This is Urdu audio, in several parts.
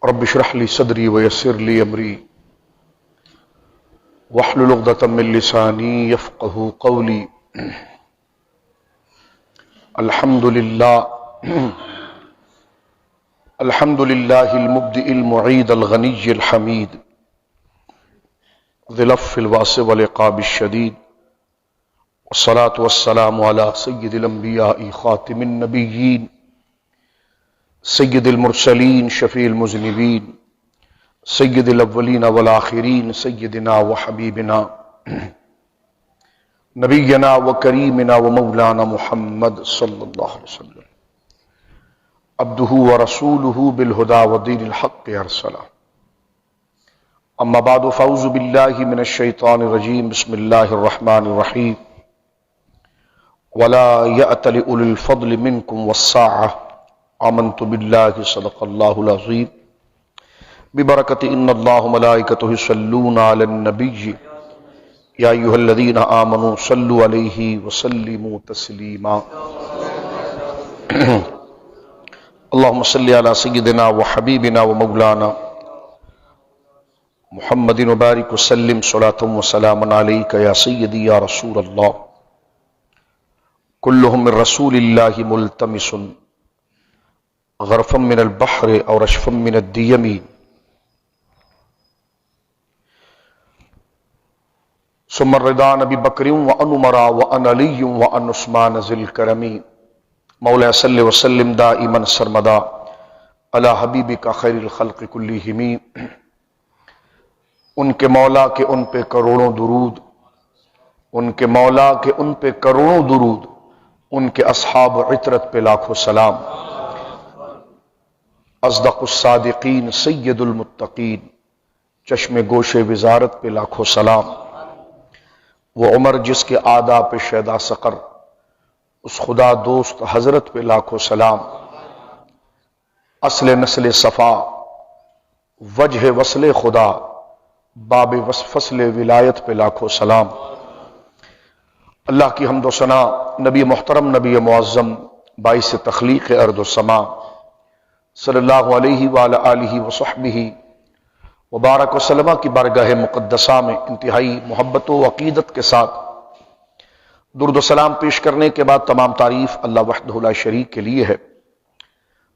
رب اشرح لي صدري ويسر لي امري واحلل عقدة من لساني يفقهوا قولي. الحمد لله المبدئ المعيد الغني الحميد ذي العفو الواسع والعقاب الشديد، والصلاة والسلام على سيد الانبياء خاتم النبيين سید المرسلین شفیع المذنبین سید الاولین والآخرین سیدنا وحبیبنا نبینا وکریمنا ومولانا محمد صلی اللہ علیہ وسلم عبدہ ورسولہ بالہدی ودین الحق ارسلہ. اما بعد فاعوذ باللہ من الشیطان الرجیم. بسم اللہ الرحمن الرحیم. ولا یأتل اولی الفضل منکم والسعة آمنت باللہ صدق اللہ العظیم ببرکت ان اللہ ملائکتہ یصلون علی النبی یا ایھا الذین آمنوا صلوا علیہ وسلموا تسلیما. اللہم صل علی سیدنا وحبیبنا ومولانا محمد وبارک وسلم صلاۃ وسلاما علیک یا سیدی یا رسول اللہ. کلہم من رسول اللہ ملتمس غرفا من البحر اور رشفا من الدیم. ثم الرضا نبی بکر وعن عمر وعن علی وعن عثمان ذی الکرم. مولا صلی وسلم دائما سرمدا علی حبیبک خیر الخلق کلہم. ان کے مولا کے ان پہ کروڑوں درود، ان کے مولا کے ان پہ کروڑوں درود، ان کے اصحاب عطرت پہ لاکھوں سلام. اصدق الصادقین سید المتقین چشم گوش وزارت پہ لاکھوں سلام. وہ عمر جس کے آداب پہ شیدا سقر، اس خدا دوست حضرت پہ لاکھوں سلام. اصل نسل صفا وجہ وصل خدا باب فصل ولایت پہ لاکھوں سلام. اللہ کی حمد و ثنا نبی محترم نبی معظم باعث تخلیق ارض و سما صلی اللہ علیہ وآلہ آلہ وصحبہ وبارک وسلم کی بارگاہ مقدسہ میں انتہائی محبت و عقیدت کے ساتھ درود و سلام پیش کرنے کے بعد تمام تعریف اللہ وحدہ لا شریک کے لیے ہے.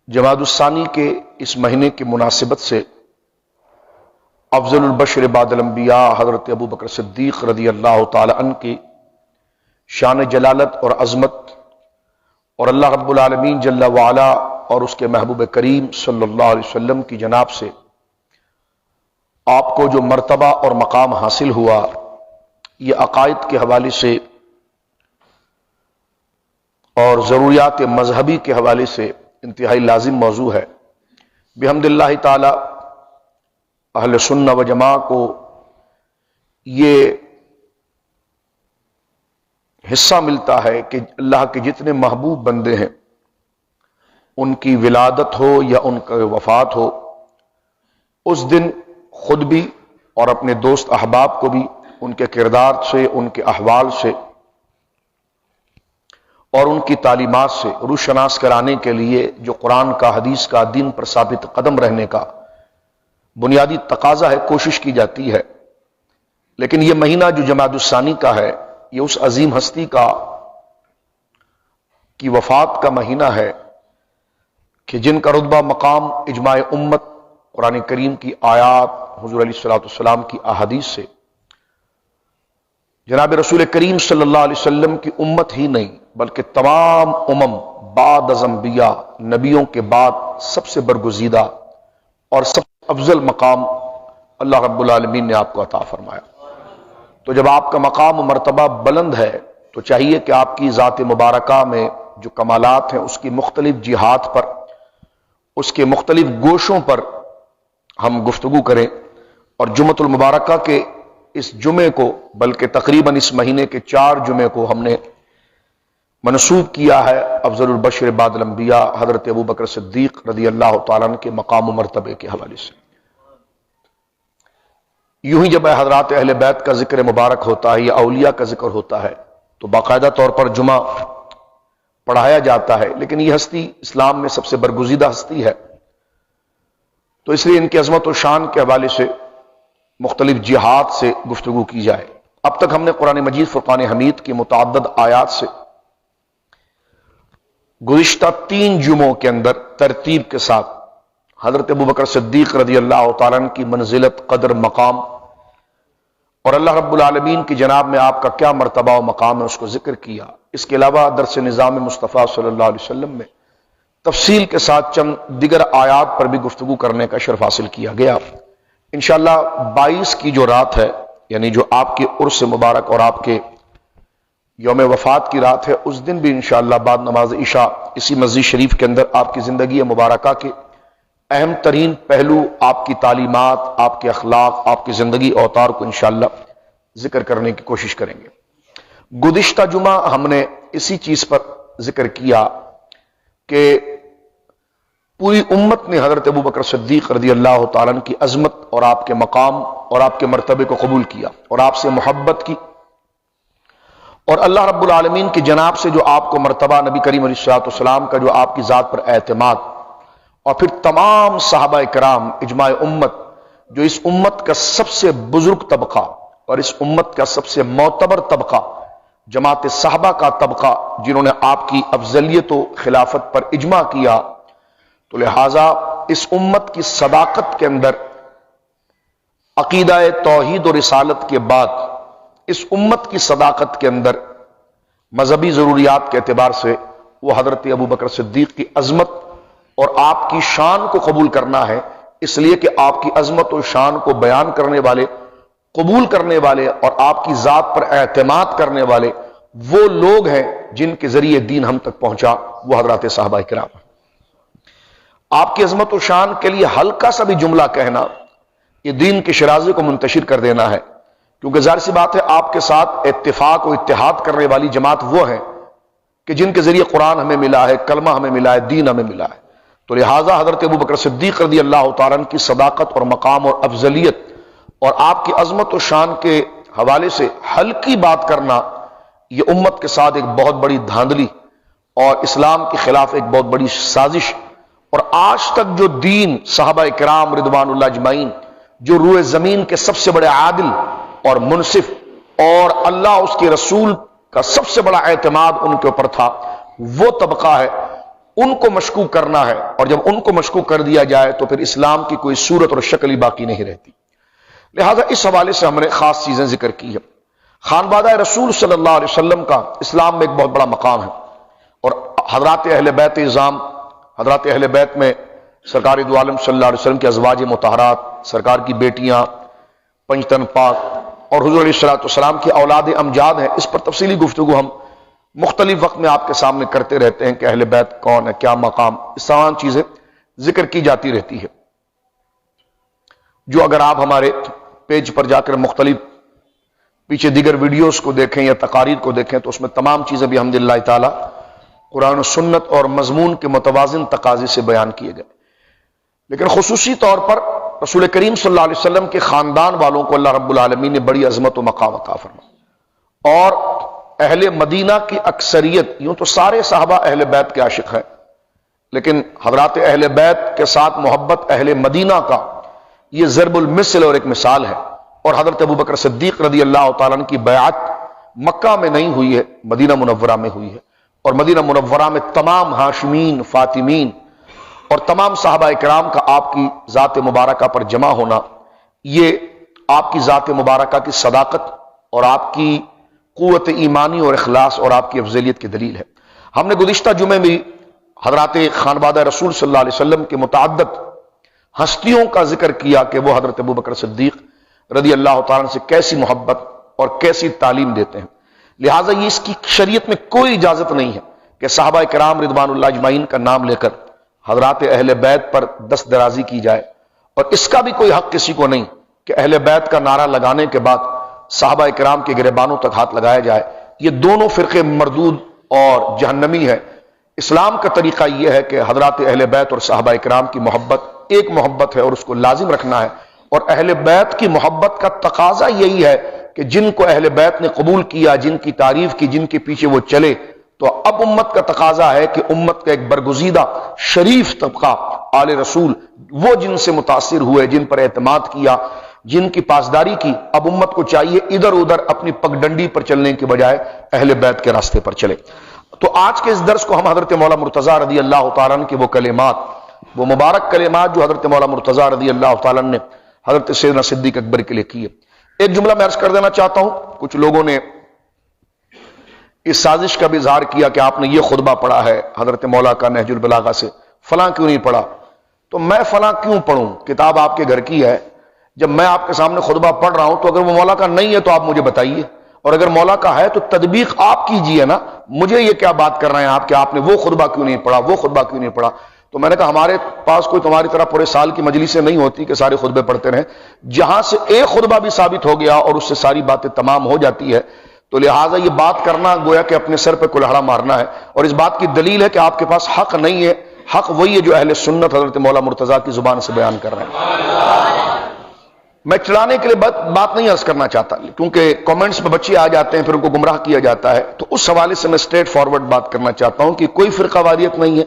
جمادی الثانی کے اس مہینے کی مناسبت سے افضل البشر بعد الانبیاء حضرت ابوبکر صدیق رضی اللہ تعالی عنہ کی شان جلالت اور عظمت اور اللہ رب العالمین جل وعلا اور اس کے محبوب کریم صلی اللہ علیہ وسلم کی جناب سے آپ کو جو مرتبہ اور مقام حاصل ہوا، یہ عقائد کے حوالے سے اور ضروریات مذہبی کے حوالے سے انتہائی لازم موضوع ہے. بحمد اللہ تعالی اہل سنہ و جماع کو یہ حصہ ملتا ہے کہ اللہ کے جتنے محبوب بندے ہیں ان کی ولادت ہو یا ان کا وفات ہو، اس دن خود بھی اور اپنے دوست احباب کو بھی ان کے کردار سے، ان کے احوال سے اور ان کی تعلیمات سے روشناس کرانے کے لیے جو قرآن کا، حدیث کا، دین پر ثابت قدم رہنے کا بنیادی تقاضا ہے، کوشش کی جاتی ہے. لیکن یہ مہینہ جو جمادی الثانی کا ہے، یہ اس عظیم ہستی کی وفات کا مہینہ ہے کہ جن کا رتبہ مقام اجماع امت قرآن کریم کی آیات، حضور علیہ الصلوۃ والسلام کی احادیث سے جناب رسول کریم صلی اللہ علیہ وسلم کی امت ہی نہیں بلکہ تمام امم بعد از انبیاء، نبیوں کے بعد سب سے برگزیدہ اور سب سے افضل مقام اللہ رب العالمین نے آپ کو عطا فرمایا. تو جب آپ کا مقام و مرتبہ بلند ہے تو چاہیے کہ آپ کی ذات مبارکہ میں جو کمالات ہیں اس کی مختلف جہات پر، اس کے مختلف گوشوں پر ہم گفتگو کریں. اور جمعۃ المبارکہ کے اس جمعے کو، بلکہ تقریباً اس مہینے کے 4 جمعے کو ہم نے منسوب کیا ہے افضل البشر بعد الانبیاء حضرت ابوبکر صدیق رضی اللہ تعالیٰ عنہ کے مقام و مرتبے کے حوالے سے. یوں ہی جب حضرات اہل بیت کا ذکر مبارک ہوتا ہے یا اولیاء کا ذکر ہوتا ہے تو باقاعدہ طور پر جمعہ پڑھایا جاتا ہے. لیکن یہ ہستی اسلام میں سب سے برگزیدہ ہستی ہے تو اس لیے ان کی عظمت و شان کے حوالے سے مختلف جہات سے گفتگو کی جائے۔ اب تک ہم نے قرآن مجید فرقان حمید کی متعدد آیات سے گزشتہ 3 جمعوں کے اندر ترتیب کے ساتھ حضرت ابوبکر صدیق رضی اللہ تعالیٰ عنہ کی منزلت، قدر، مقام اور اللہ رب العالمین کی جناب میں آپ کا کیا مرتبہ و مقام ہے اس کو ذکر کیا۔ اس کے علاوہ درس نظام مصطفیٰ صلی اللہ علیہ وسلم میں تفصیل کے ساتھ چند دیگر آیات پر بھی گفتگو کرنے کا شرف حاصل کیا گیا۔ انشاءاللہ 22 کی جو رات ہے، یعنی جو آپ کے عرس مبارک اور آپ کے یوم وفات کی رات ہے، اس دن بھی انشاءاللہ بعد نماز عشاء اسی مسجد شریف کے اندر آپ کی زندگی مبارکہ کے اہم ترین پہلو، آپ کی تعلیمات، آپ کے اخلاق، آپ کی زندگی اوتار کو انشاءاللہ ذکر کرنے کی کوشش کریں گے۔ گزشتہ جمعہ ہم نے اسی چیز پر ذکر کیا کہ پوری امت نے حضرت ابوبکر صدیق رضی اللہ تعالیٰ عنہ کی عظمت اور آپ کے مقام اور آپ کے مرتبے کو قبول کیا اور آپ سے محبت کی، اور اللہ رب العالمین کی جناب سے جو آپ کو مرتبہ، نبی کریم علیہ الصلوۃ والسلام کا جو آپ کی ذات پر اعتماد، اور پھر تمام صحابہ کرام اجماع امت، جو اس امت کا سب سے بزرگ طبقہ اور اس امت کا سب سے معتبر طبقہ جماعت صحابہ کا طبقہ، جنہوں نے آپ کی افضلیت و خلافت پر اجماع کیا، تو لہٰذا اس امت کی صداقت کے اندر عقیدہ توحید و رسالت کے بعد اس امت کی صداقت کے اندر مذہبی ضروریات کے اعتبار سے وہ حضرت ابوبکر صدیق کی عظمت اور آپ کی شان کو قبول کرنا ہے، اس لیے کہ آپ کی عظمت و شان کو بیان کرنے والے، قبول کرنے والے اور آپ کی ذات پر اعتماد کرنے والے وہ لوگ ہیں جن کے ذریعے دین ہم تک پہنچا، وہ حضرات صحابہ کرام۔ آپ کی عظمت و شان کے لیے ہلکا سا بھی جملہ کہنا یہ دین کے شرازے کو منتشر کر دینا ہے، کیونکہ ظاہر سی بات ہے آپ کے ساتھ اتفاق و اتحاد کرنے والی جماعت وہ ہیں کہ جن کے ذریعے قرآن ہمیں ملا ہے، کلمہ ہمیں ملا ہے، دین ہمیں ملا ہے۔ تو لہٰذا حضرت ابوبکر صدیق رضی اللہ تعالیٰ عنہ کی صداقت اور مقام اور افضلیت اور آپ کی عظمت و شان کے حوالے سے ہلکی بات کرنا یہ امت کے ساتھ ایک بہت بڑی دھاندلی اور اسلام کے خلاف ایک بہت بڑی سازش، اور آج تک جو دین صحابہ کرام رضوان اللہ اجمعین جو روئے زمین کے سب سے بڑے عادل اور منصف اور اللہ اس کے رسول کا سب سے بڑا اعتماد ان کے اوپر تھا، وہ طبقہ ہے، ان کو مشکوک کرنا ہے، اور جب ان کو مشکوک کر دیا جائے تو پھر اسلام کی کوئی صورت اور شکل ہی باقی نہیں رہتی۔ لہذا اس حوالے سے ہم نے خاص چیزیں ذکر کی ہیں۔ خانوادہ رسول صلی اللہ علیہ وسلم کا اسلام میں ایک بہت بڑا مقام ہے، اور حضرات اہل بیت اعظام، حضرات اہل بیت میں سرکار دو عالم صلی اللہ علیہ وسلم کے ازواج مطہرات، سرکار کی بیٹیاں، پنجتن پاک اور حضور علیہ السلام کی اولاد امجاد ہیں۔ اس پر تفصیلی گفتگو ہم مختلف وقت میں آپ کے سامنے کرتے رہتے ہیں کہ اہل بیت کون ہے، کیا مقام، اس تمام چیزیں ذکر کی جاتی رہتی ہے، جو اگر آپ ہمارے پیج پر جا کر مختلف پیچھے دیگر ویڈیوز کو دیکھیں یا تقاریر کو دیکھیں تو اس میں تمام چیزیں بھی الحمدللہ تعالی قرآن و سنت اور مضمون کے متوازن تقاضے سے بیان کیے گئے، لیکن خصوصی طور پر رسول کریم صلی اللہ علیہ وسلم کے خاندان والوں کو اللہ رب العالمین نے بڑی عظمت و مقام عطا فرمایا، اور اہل مدینہ کی اکثریت، یوں تو سارے صحابہ اہل بیت کے عاشق ہیں، لیکن حضرات اہل بیت کے ساتھ محبت اہل مدینہ کا یہ ضرب المثل اور ایک مثال ہے۔ اور حضرت ابوبکر صدیق رضی اللہ تعالیٰ عنہ کی بیعت مکہ میں نہیں ہوئی ہے، مدینہ منورہ میں ہوئی ہے، اور مدینہ منورہ میں تمام ہاشمین، فاطمین اور تمام صحابہ کرام کا آپ کی ذات مبارکہ پر جمع ہونا، یہ آپ کی ذات مبارکہ کی صداقت اور آپ کی قوت ایمانی اور اخلاص اور آپ کی افضلیت کی دلیل ہے۔ ہم نے گزشتہ جمعے میں حضرات خانوادہ رسول صلی اللہ علیہ وسلم کے متعدد ہستیوں کا ذکر کیا کہ وہ حضرت ابوبکر صدیق رضی اللہ تعالیٰ عنہ سے کیسی محبت اور کیسی تعلیم دیتے ہیں۔ لہٰذا یہ اس کی شریعت میں کوئی اجازت نہیں ہے کہ صحابہ کرام رضوان اللہ اجمعین کا نام لے کر حضرات اہل بیت پر دست درازی کی جائے، اور اس کا بھی کوئی حق کسی کو نہیں کہ اہل بیت کا نعرہ لگانے کے بعد صحابہ کرام کے گریبانوں تک ہاتھ لگایا جائے۔ یہ دونوں فرقے مردود اور جہنمی ہیں۔ اسلام کا طریقہ یہ ہے کہ حضرات اہل بیت اور صحابہ کرام کی محبت ایک محبت ہے اور اس کو لازم رکھنا ہے، اور اہل بیت کی محبت کا تقاضا یہی ہے کہ جن کو اہل بیت نے قبول کیا، جن کی تعریف کی، جن کے پیچھے وہ چلے، تو اب امت کا تقاضا ہے کہ امت کا ایک برگزیدہ شریف طبقہ آل رسول وہ جن سے متاثر ہوئے، جن پر اعتماد کیا، جن کی پاسداری کی، اب امت کو چاہیے ادھر ادھر اپنی پگڈنڈی پر چلنے کے بجائے اہل بیت کے راستے پر چلے۔ تو آج کے اس درس کو ہم حضرت مولا مرتضیٰ رضی اللہ تعالیٰ عنہ کے وہ کلمات، وہ مبارک کلمات جو حضرت مولا مرتضیٰ رضی اللہ تعالیٰ عنہ نے حضرت سیدنا صدیق اکبر کے لیے کیے۔ ایک جملہ میں عرض کر دینا چاہتا ہوں، کچھ لوگوں نے اس سازش کا بھی اظہار کیا کہ آپ نے یہ خطبہ پڑھا ہے حضرت مولا کا نہج البلاغہ سے، فلاں کیوں نہیں پڑھا؟ تو میں فلاں کیوں پڑھوں؟ کتاب آپ کے گھر کی ہے، جب میں آپ کے سامنے خطبہ پڑھ رہا ہوں تو اگر وہ مولا کا نہیں ہے تو آپ مجھے بتائیے، اور اگر مولا کا ہے تو تطبیق آپ کیجئے نا، مجھے یہ کیا بات کر رہے ہیں آپ کہ آپ نے وہ خطبہ کیوں نہیں پڑھا، وہ خطبہ کیوں نہیں پڑھا؟ تو میں نے کہا ہمارے پاس کوئی تمہاری طرح پورے سال کی مجلسیں نہیں ہوتی کہ سارے خطبے پڑھتے رہیں، جہاں سے ایک خطبہ بھی ثابت ہو گیا اور اس سے ساری باتیں تمام ہو جاتی ہے، تو لہٰذا یہ بات کرنا گویا کہ اپنے سر پہ کلہڑا مارنا ہے، اور اس بات کی دلیل ہے کہ آپ کے پاس حق نہیں ہے، حق وہی ہے جو اہل سنت حضرت مولا مرتضیٰ کی زبان سے بیان کر رہے ہیں۔ میں چڑھانے کے لیے بات نہیں عرض کرنا چاہتا، کیونکہ کامنٹس میں بچے آ جاتے ہیں، پھر ان کو گمراہ کیا جاتا ہے، تو اس حوالے سے میں اسٹریٹ فارورڈ بات کرنا چاہتا ہوں کہ کوئی فرقہ واریت نہیں ہے،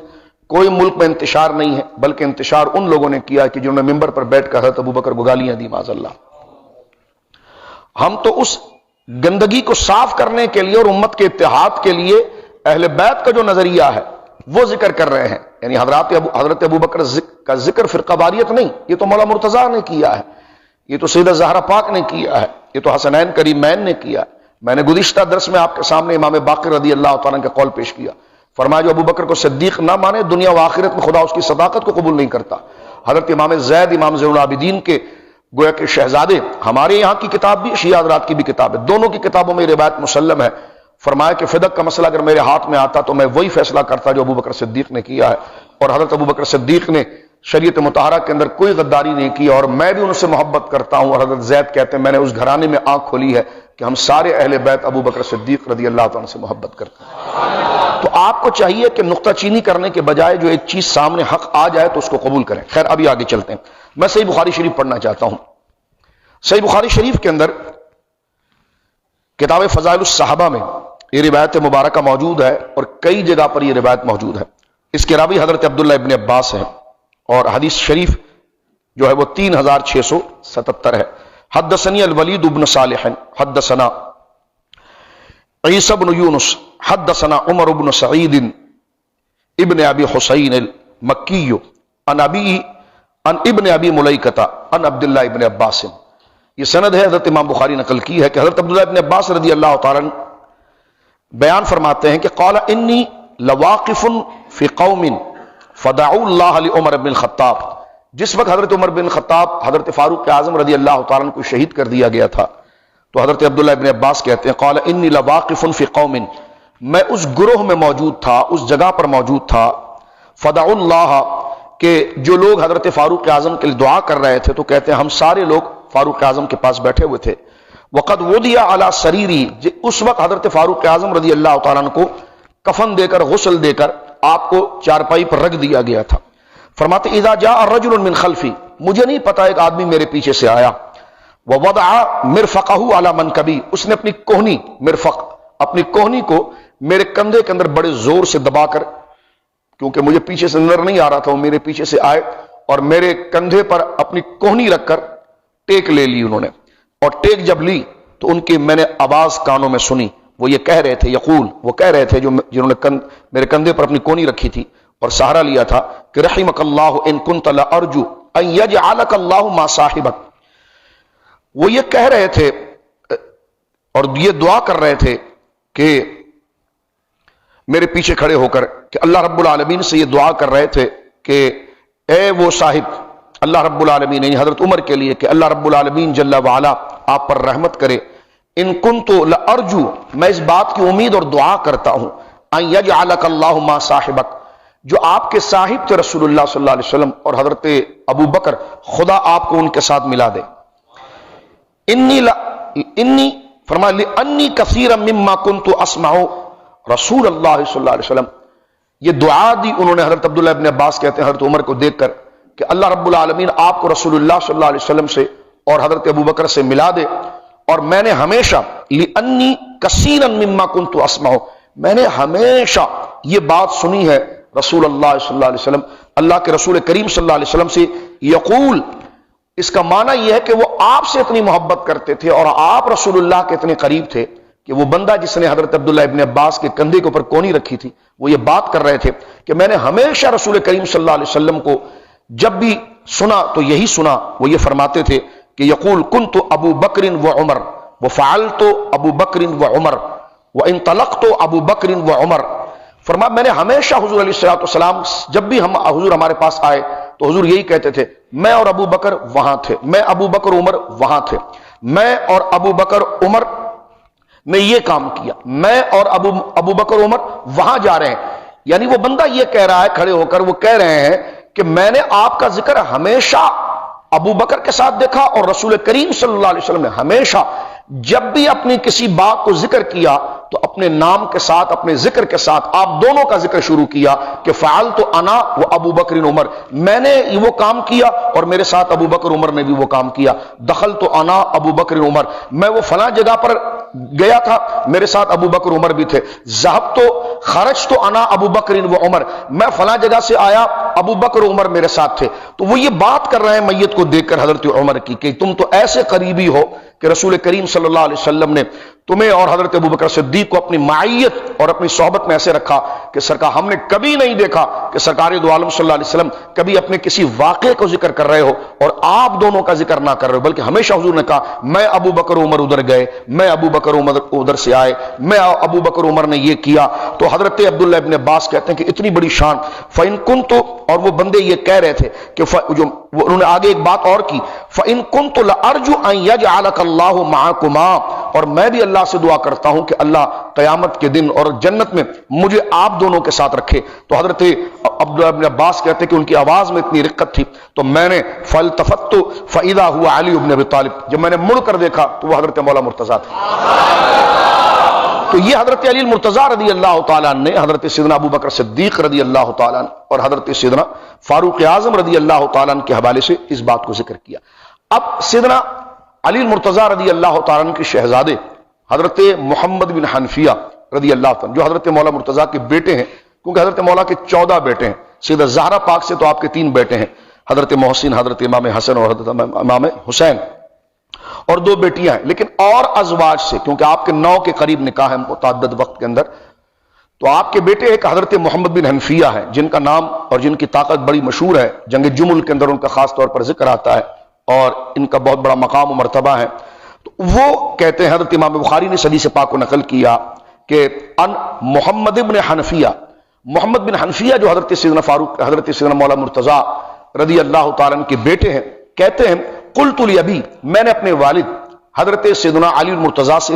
کوئی ملک میں انتشار نہیں ہے، بلکہ انتشار ان لوگوں نے کیا کہ جنہوں نے ممبر پر بیٹھ کر حضرت ابوبکر کو گالیاں دی، معاذ اللہ۔ ہم تو اس گندگی کو صاف کرنے کے لیے اور امت کے اتحاد کے لیے اہل بیت کا جو نظریہ ہے وہ ذکر کر رہے ہیں، یعنی حضرت ابوبکر کا ذکر فرقہ واریت نہیں، یہ تو مولا مرتضیٰ نے کیا ہے، یہ تو سیدہ زہرا پاک نے کیا ہے، یہ تو حسنین کریمین نے کیا ہے۔ میں نے گزشتہ درس میں آپ کے سامنے امام باقر رضی اللہ تعالیٰ کا قول پیش کیا، فرمایا جو ابوبکر کو صدیق نہ مانے دنیا و آخرت میں خدا اس کی صداقت کو قبول نہیں کرتا۔ حضرت امام زید، امام زین العابدین کے گویا کہ شہزادے، ہمارے یہاں کی کتاب بھی شیعہ حضرات کی بھی کتاب ہے، دونوں کی کتابوں میں روایت مسلم ہے، فرمایا کہ فدق کا مسئلہ اگر میرے ہاتھ میں آتا تو میں وہی فیصلہ کرتا جو ابوبکر صدیق نے کیا ہے، اور حضرت ابوبکر صدیق نے شریعت مطہرہ کے اندر کوئی غداری نہیں کی، اور میں بھی ان سے محبت کرتا ہوں، اور حضرت زید کہتے ہیں میں نے اس گھرانے میں آنکھ کھولی ہے کہ ہم سارے اہل بیت ابوبکر صدیق رضی اللہ تعالیٰ سے محبت کرتے ہیں۔ تو آپ کو چاہیے کہ نقطہ چینی کرنے کے بجائے جو ایک چیز سامنے حق آ جائے تو اس کو قبول کریں۔ خیر ابھی آگے چلتے ہیں، میں صحیح بخاری شریف پڑھنا چاہتا ہوں۔ صحیح بخاری شریف کے اندر کتاب فضائل الصحابہ میں یہ روایت مبارکہ موجود ہے، اور کئی جگہ پر یہ روایت موجود ہے۔ اس کے راوی حضرت عبداللہ ابن عباس ہے، اور حدیث شریف جو ہے وہ 3677 ہے۔ حدثنی الولید بن صالح حدثنا عیسی بن یونس حدثنا عمر بن سعید ابن ابی حسین المکی عن ابن ابی ملیکہ عن عبداللہ ابن عباس۔ یہ سند ہے، حضرت امام بخاری نقل کی ہے کہ حضرت عبداللہ ابن عباس رضی اللہ تعالیٰ بیان فرماتے ہیں کہ قال انی لواقف فی قوم فدعوا اللہ لعمر بن الخطاب۔ جس وقت حضرت عمر بن خطاب حضرت فاروق اعظم رضی اللہ تعالیٰ کو شہید کر دیا گیا تھا، تو حضرت عبداللہ ابن عباس کہتے ہیں قال انی لواقف فی قوم، میں اس گروہ میں موجود تھا، اس جگہ پر موجود تھا، فدعوا اللہ، کہ جو لوگ حضرت فاروق اعظم کے لیے دعا کر رہے تھے، تو کہتے ہیں ہم سارے لوگ فاروق اعظم کے پاس بیٹھے ہوئے تھے، وقد وضع علی سریری، اس وقت حضرت فاروق اعظم رضی اللہ تعالیٰ کو کفن دے کر، غسل دے کر آپ کو چارپائی پر رکھ دیا گیا تھا۔ فرماتے اذا جاء رجل من خلفی، مجھے نہیں پتا ایک آدمی میرے پیچھے سے آیا، ووضع مرفقہ علی منکبی، اس نے اپنی کوہنی، مرفق اپنی کوہنی کو میرے کندھے کے اندر بڑے زور سے دبا کر، کیونکہ مجھے پیچھے سے نظر نہیں آ رہا تھا، وہ میرے پیچھے سے آئے اور میرے کندھے پر اپنی کوہنی رکھ کر ٹیک لے لی انہوں نے، اور ٹیک جب لی تو ان کی میں نے آواز کانوں میں سنی، وہ یہ کہہ رہے تھے، یقول، وہ کہہ رہے تھے جنہوں نے میرے کندھے پر اپنی کونی رکھی تھی اور سہارا لیا تھا کہ رحمک اللہ ان کنت لارجو ان یجعلک اللہ ما صاحبک۔ وہ یہ کہہ رہے تھے اور یہ دعا کر رہے تھے کہ میرے پیچھے کھڑے ہو کر کہ اللہ رب العالمین سے یہ دعا کر رہے تھے کہ اے وہ صاحب، اللہ رب العالمین، یعنی حضرت عمر کے لیے، کہ اللہ رب العالمین جل وعلا آپ پر رحمت کرے، ان کنت لارجو، میں اس بات کی امید اور دعا کرتا ہوں، ان یجعلک اللہ ما صاحبک، جو آپ کے صاحب تھے رسول اللہ صلی اللہ علیہ وسلم اور حضرت ابو بکر، خدا آپ کو ان کے ساتھ ملا دے۔ انی فرمایا لانی کثیرا مما کنت اسمع رسول اللہ صلی اللہ علیہ وسلم، یہ دعا دی انہوں نے، حضرت عبداللہ ابن عباس کہتے ہیں حضرت عمر کو دیکھ کر کہ اللہ رب العالمین آپ کو رسول اللہ صلی اللہ علیہ وسلم سے اور حضرت ابو بکر سے ملا دے، اور میں نے ہمیشہ لانی کثیرا مما کنت اسمع، میں نے ہمیشہ یہ بات سنی ہے رسول اللہ صلی اللہ علیہ وسلم، اللہ کے رسول کریم صلی اللہ علیہ وسلم سے یقول، اس کا معنی یہ ہے کہ وہ آپ سے اتنی محبت کرتے تھے اور آپ رسول اللہ کے اتنے قریب تھے کہ وہ بندہ جس نے حضرت عبداللہ ابن عباس کے کندھے کے اوپر کونی رکھی تھی، وہ یہ بات کر رہے تھے کہ میں نے ہمیشہ رسول کریم صلی اللہ علیہ وسلم کو جب بھی سنا تو یہی سنا، وہ یہ فرماتے تھے کہ یقول کنت ابو بکر و عمر وفعلت ابو بکر و عمر وانطلقت ابو بکر و عمر. فرمایا میں نے ہمیشہ حضور علیہ الصلوۃ والسلام جب بھی حضور ہمارے پاس آئے تو حضور یہی کہتے تھے میں اور ابو بکر وہاں تھے، میں ابو بکر عمر وہاں تھے، میں اور ابو بکر عمر نے یہ کام کیا، میں اور ابو بکر عمر وہاں جا رہے ہیں. یعنی وہ بندہ یہ کہہ رہا ہے کھڑے ہو کر، وہ کہہ رہے ہیں کہ میں نے آپ کا ذکر ہمیشہ ابو بکر کے ساتھ دیکھا اور رسول کریم صلی اللہ علیہ وسلم نے ہمیشہ جب بھی اپنی کسی بات کو ذکر کیا تو اپنے نام کے ساتھ، اپنے ذکر کے ساتھ آپ دونوں کا ذکر شروع کیا کہ فعلت انا و ابو بکر عمر، میں نے وہ کام کیا اور میرے ساتھ ابو بکر عمر نے بھی وہ کام کیا. دخلت انا ابو بکر عمر، میں وہ فلاں جگہ پر گیا تھا، میرے ساتھ ابو بکر عمر بھی تھے. ذهبت خرجت انا ابو بکر و عمر، میں فلاں جگہ سے آیا، ابو بکر عمر میرے ساتھ تھے. تو وہ یہ بات کر رہے ہیں میت کو دیکھ کر حضرت عمر کی کہ تم تو ایسے قریبی ہو کہ رسول کریم صلی اللہ علیہ وسلم نے تمہیں اور حضرت ابوبکر صدیق کو اپنی معیت اور اپنی صحبت میں ایسے رکھا کہ سرکار ہم نے کبھی نہیں دیکھا کہ سرکار دو عالم صلی اللہ علیہ وسلم کبھی اپنے کسی واقعے کو ذکر کر رہے ہو اور آپ دونوں کا ذکر نہ کر رہے ہو، بلکہ ہمیشہ حضور نے کہا میں ابو بکر عمر ادھر گئے، میں ابو بکر عمر ادھر سے آئے، میں ابو بکر عمر نے یہ کیا. تو حضرت عبداللہ ابن عباس کہتے ہیں کہ اتنی بڑی شان. فَإِن كُنْتُ، اور وہ بندے یہ کہہ رہے تھے کہ انہوں نے آگے ایک بات اور کی، فَإِن كُنْتُ لَأَرْجُ أَن يَجْعَلَكَ اللَّهُ مَعَكُمَا، اور میں بھی اللہ سے دعا کرتا ہوں کہ اللہ قیامت کے دن اور جنت میں مجھے آپ دونوں کے ساتھ رکھے. تو حضرت عبداللہ ابن عباس کہتے ہیں کہ ان کی آواز میں اتنی رقت تھی تو میں نے فَالْتَفَتُّ فَإِذَا هُوَ عَلِيُّ بْنُ أَبِي طالب، جب میں نے مڑ کر دیکھا تو وہ حضرت مولا مرتضیٰ تھے. تو یہ حضرت علی المرتضیٰ رضی اللہ تعالیٰ عنہ نے حضرت سیدنا ابو بکر صدیق رضی اللہ تعالیٰ عنہ اور حضرت سیدنا فاروق اعظم رضی اللہ تعالیٰ عنہ کے حوالے سے اس بات کو ذکر کیا. اب سیدنا علی المرتضیٰ رضی اللہ تعالیٰ عنہ کے شہزادے حضرت محمد بن حنفیہ رضی اللہ تعالیٰ جو حضرت مولا مرتضیٰ کے بیٹے ہیں، کیونکہ حضرت مولا کے 14 بیٹے ہیں، سیدہ زہرا پاک سے تو آپ کے 3 بیٹے ہیں، حضرت محسن، حضرت امام حسن اور حضرت امام حسین، اور 2 بیٹیاں ہیں. لیکن اور ازواج سے، کیونکہ آپ کے 9 کے قریب نکاح ہے متعدد وقت کے اندر، تو آپ کے بیٹے ایک حضرت محمد بن حنفیہ ہیں جن کا نام اور جن کی طاقت بڑی مشہور ہے، جنگ جمل کے اندر ان کا خاص طور پر ذکر آتا ہے اور ان کا بہت بڑا مقام و مرتبہ ہے. تو وہ کہتے ہیں، حضرت امام بخاری نے حدیث پاک کو نقل کیا کہ ان محمد بن حنفیہ، محمد بن حنفیہ جو حضرت سیدنا فاروق، حضرت سیدنا مولا مرتضیٰ رضی اللہ تعالیٰ عنہ کے بیٹے ہیں، کہتے ہیں قلت لابی، میں نے اپنے والد حضرت سیدنا علی المرتضیٰ سے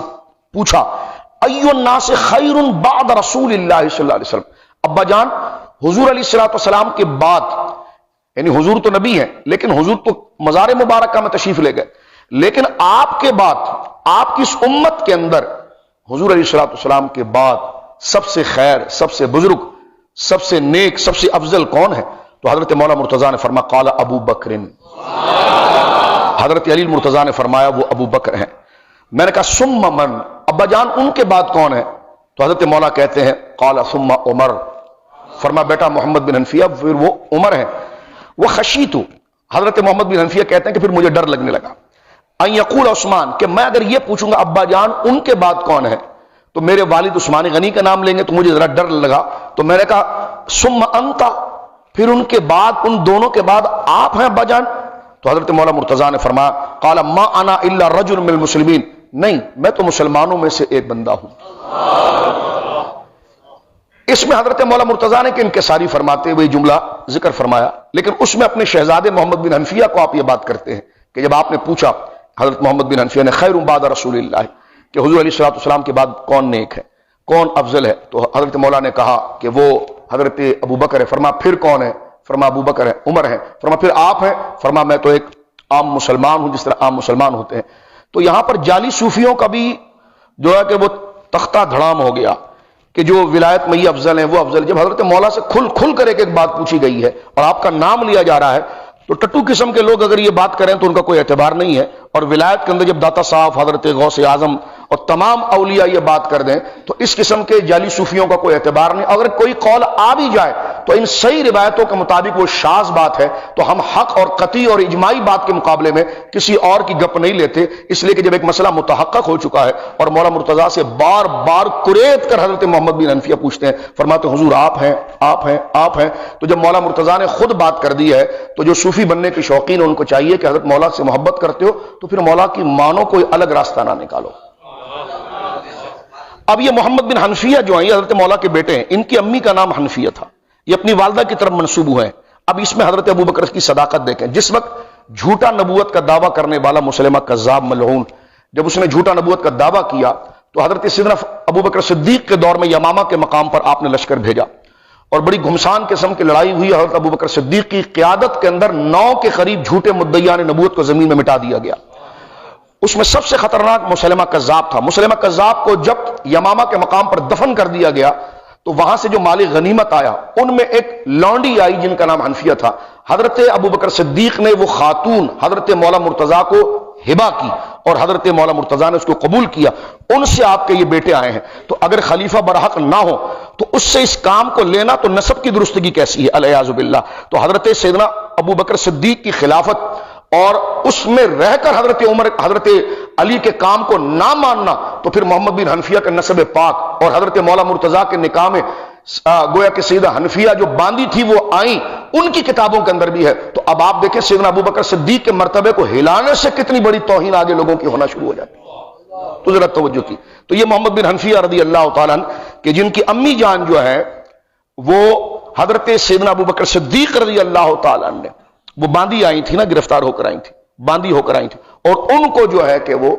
پوچھا ای الناس خیر بعد رسول اللہ صلی اللہ علیہ وسلم، ابا جان حضور علیہ الصلوۃ والسلام کے بعد، یعنی حضور تو نبی ہیں لیکن حضور تو مزار مبارکہ میں تشریف لے گئے، لیکن آپ کے بعد، آپ کی اس امت کے اندر حضور علیہ الصلوۃ والسلام کے بعد سب سے خیر، سب سے بزرگ، سب سے نیک، سب سے افضل کون ہے؟ تو حضرت مولا مرتضیٰ نے فرمایا قال ابو بکر، حضرت علی المرتضیٰ نے فرمایا وہ ابو بکر ہیں. میں نے کہا ثم من، ابا جان ان کے بعد کون ہے؟ تو حضرت مولا کہتے ہیں قال ثم عمر، فرمایا بیٹا محمد بن حنفیہ پھر وہ عمر ہیں. وہ خشیت، حضرت محمد بن حنفیہ کہتے ہیں کہ پھر مجھے ڈر لگنے لگا ان یقول عثمان، کہ میں اگر یہ پوچھوں گا ابا جان ان کے بعد کون ہے تو میرے والد عثمان غنی کا نام لیں گے، تو مجھے ذرا ڈر لگا. تو میں نے کہا ثم انت، پھر ان کے بعد، ان دونوں کے بعد آپ ہیں ابا جان؟ تو حضرت مولا مرتضیٰ نے فرمایا قال ما انا الا رجل من المسلمین، نہیں میں تو مسلمانوں میں سے ایک بندہ ہوں. اس میں حضرت مولا مرتضیٰ نے کہ انکساری فرماتے ہوئے جملہ ذکر فرمایا، لیکن اس میں اپنے شہزادے محمد بن حنفیہ کو آپ یہ بات کرتے ہیں کہ جب آپ نے پوچھا حضرت محمد بن حنفیہ نے خیر بعد رسول اللہ، کہ حضور علیہ الصلوۃ والسلام کے بعد کون نیک ہے، کون افضل ہے؟ تو حضرت مولا نے کہا کہ وہ حضرت ابو بکر ہے. فرمایا پھر کون ہے؟ فرمایا ابو بکر ہے. عمر ہے. فرمایا پھر آپ ہیں؟ فرمایا میں تو ایک عام مسلمان ہوں جس طرح عام مسلمان ہوتے ہیں. تو یہاں پر جعلی صوفیوں کا بھی جو ہے کہ وہ تختہ دھڑام ہو گیا کہ جو ولایت میں یہ افضل ہیں وہ افضل. جب حضرت مولا سے کھل کر ایک بات پوچھی گئی ہے اور آپ کا نام لیا جا رہا ہے تو ٹٹو قسم کے لوگ اگر یہ بات کریں تو ان کا کوئی اعتبار نہیں ہے. اور ولایت کے اندر جب داتا صاحب، حضرت غوث اعظم اور تمام اولیاء یہ بات کر دیں تو اس قسم کے جعلی صوفیوں کا کوئی اعتبار نہیں. اگر کوئی قول آ بھی جائے تو ان صحیح روایتوں کے مطابق وہ شاذ بات ہے، تو ہم حق اور قطعی اور اجماعی بات کے مقابلے میں کسی اور کی گپ نہیں لیتے، اس لیے کہ جب ایک مسئلہ متحقق ہو چکا ہے اور مولا مرتضیٰ سے بار بار کریت کر حضرت محمد بن حنفیہ پوچھتے ہیں، فرماتے ہیں حضور آپ ہیں آپ ہیں آپ ہیں، تو جب مولا مرتضیٰ نے خود بات کر دی ہے تو جو صوفی بننے کے شوقین ان کو چاہیے کہ حضرت مولا سے محبت کرتے ہو تو پھر مولا کی مانو، کوئی الگ راستہ نہ نکالو۔ اب یہ محمد بن حنفیہ جو ہیں یہ حضرت مولا کے بیٹے ہیں، ان کی امی کا نام حنفیہ تھا، یہ اپنی والدہ کی طرف منسوب ہوئے ہیں۔ اب اس میں حضرت ابوبکر کی صداقت دیکھیں، جس وقت جھوٹا نبوت کا دعویٰ کرنے والا مسلمہ کذاب ملعون جب اس نے جھوٹا نبوت کا دعویٰ کیا تو حضرت سیدنا ابوبکر صدیق کے دور میں یمامہ کے مقام پر آپ نے لشکر بھیجا اور بڑی گھمسان قسم کی لڑائی ہوئی۔ حضرت ابوبکر صدیق کی قیادت کے اندر 9 کے قریب جھوٹے مدعیان نبوت کو زمین میں مٹا دیا گیا۔ اس میں سب سے خطرناک مسلمہ کذاب تھا۔ مسلمہ کذاب کو جب یمامہ کے مقام پر دفن کر دیا گیا تو وہاں سے جو مال غنیمت آیا ان میں ایک لونڈی آئی جن کا نام حنفیہ تھا۔ حضرت ابوبکر صدیق نے وہ خاتون حضرت مولا مرتضیٰ کو ہبہ کی اور حضرت مولا مرتضیٰ نے اس کو قبول کیا، ان سے آپ کے یہ بیٹے آئے ہیں۔ تو اگر خلیفہ برحق نہ ہو تو اس سے اس کام کو لینا تو نسب کی درستگی کیسی ہے، الیاذ باللہ۔ تو حضرت سیدنا ابوبکر صدیق کی خلافت اور اس میں رہ کر حضرت علی کے کام کو نہ ماننا تو پھر محمد بن حنفیہ کا نسب پاک اور حضرت مولا مرتضیٰ کے نکاح میں گویا کہ سیدہ حنفیہ جو باندھی تھی وہ آئیں، ان کی کتابوں کے اندر بھی ہے۔ تو اب آپ دیکھیں سیدنا ابوبکر صدیق کے مرتبے کو ہلانے سے کتنی بڑی توہین آگے لوگوں کی ہونا شروع ہو جاتی ہے، تو ذرا توجہ کی۔ تو یہ محمد بن حنفیہ رضی اللہ تعالیٰ عنہ کہ جن کی امی جان جو ہے وہ حضرت سیدنا ابوبکر صدیق رضی اللہ تعالیٰ عنہ نے وہ باندھی آئی تھی نا، گرفتار ہو کر آئی تھی، باندھی ہو کر آئی تھی، اور ان کو جو ہے کہ وہ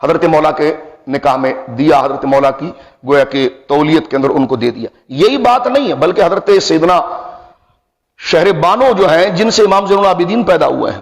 حضرت مولا کے نکاح میں دیا، حضرت مولا کی گویا کہ تولیت کے اندر ان کو دے دیا۔ یہی بات نہیں ہے بلکہ حضرت سیدنا شہر بانو جو ہیں جن سے امام زین العابدین پیدا ہوئے ہیں،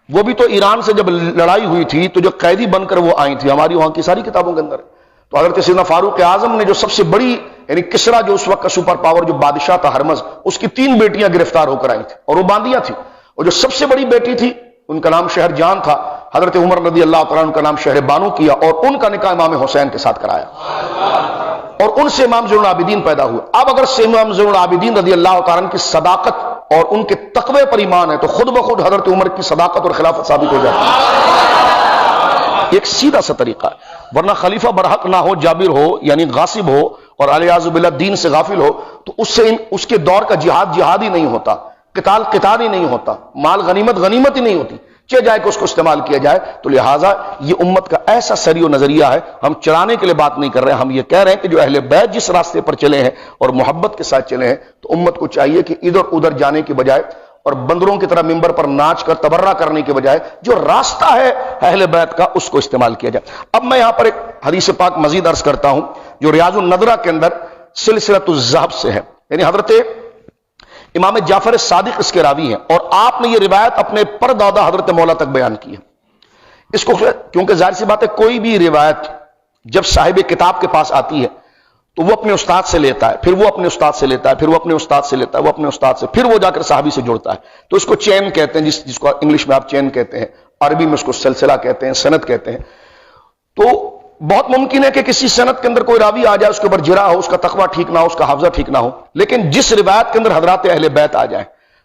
وہ بھی تو ایران سے جب لڑائی ہوئی تھی تو جو قیدی بن کر وہ آئی تھی، ہماری وہاں کی ساری کتابوں کے اندر ہے۔ تو حضرت سیدنا فاروق اعظم نے جو سب سے بڑی یعنی کسرا جو اس وقت کا سپر پاور جو بادشاہ تھا ہرمز، اس کی 3 بیٹیاں گرفتار ہو کر آئی تھیں اور وہ باندیاں تھیں، اور جو سب سے بڑی بیٹی تھی ان کا نام شہر جان تھا، حضرت عمر رضی اللہ تعالیٰ عنہ کا نام شہر بانو کیا اور ان کا نکاح امام حسین کے ساتھ کرایا اور ان سے امام زین العابدین پیدا ہوئے۔ اب اگر امام زین العابدین رضی اللہ تعالیٰ عنہ کی صداقت اور ان کے تقوی پر ایمان ہے تو خود بخود حضرت عمر کی صداقت اور خلافت ثابت ہو جاتی ہے۔ ایک سیدھا سا طریقہ ہے، ورنہ خلیفہ برحق نہ ہو، جابر ہو یعنی غاصب ہو اور الیاذ باللہ دین سے غافل ہو تو اس کے دور کا جہاد جہاد ہی نہیں ہوتا، قتال قتال ہی نہیں ہوتا، مال غنیمت غنیمت ہی نہیں ہوتی، چہ جائے کہ اس کو استعمال کیا جائے۔ تو لہٰذا یہ امت کا ایسا سری و نظریہ ہے، ہم چرانے کے لیے بات نہیں کر رہے ہیں، ہم یہ کہہ رہے ہیں کہ جو اہل بیت جس راستے پر چلے ہیں اور محبت کے ساتھ چلے ہیں تو امت کو چاہیے کہ ادھر ادھر جانے کے بجائے اور بندروں کی طرح ممبر پر ناچ کر تبرہ کرنے کے بجائے جو راستہ ہے اہل بیت کا اس کو استعمال کیا جائے۔ اب میں یہاں پر ایک حدیث پاک مزید عرض کرتا ہوں جو ریاض النظرہ کے اندر سلسلۃ الذہب سے ہے، یعنی حضرت امام جعفر صادق اس کے راوی ہیں اور آپ نے یہ روایت اپنے پردادا حضرت مولا تک بیان کی ہے۔ اس کو کیونکہ ظاہر سی بات ہے کوئی بھی روایت جب صاحب کتاب کے پاس آتی ہے تو وہ اپنے استاد سے لیتا ہے، پھر وہ اپنے استاد سے لیتا ہے، پھر وہ اپنے استاد سے لیتا ہے، وہ اپنے استاد سے، پھر وہ جا کر صحابی سے جوڑتا ہے، تو اس کو چین کہتے ہیں، جس کو انگلش میں آپ چین کہتے ہیں، عربی میں اس کو سلسلہ کہتے ہیں، سند کہتے ہیں۔ تو بہت ممکن ہے کہ کسی سند کے اندر کوئی راوی آ جائے، اس کے اوپر جرح ہو، اس کا تقویٰ ٹھیک نہ ہو، اس کا حافظہ ٹھیک نہ ہو، لیکن جس روایت کے اندر حضرات اہل بیت آ جائیں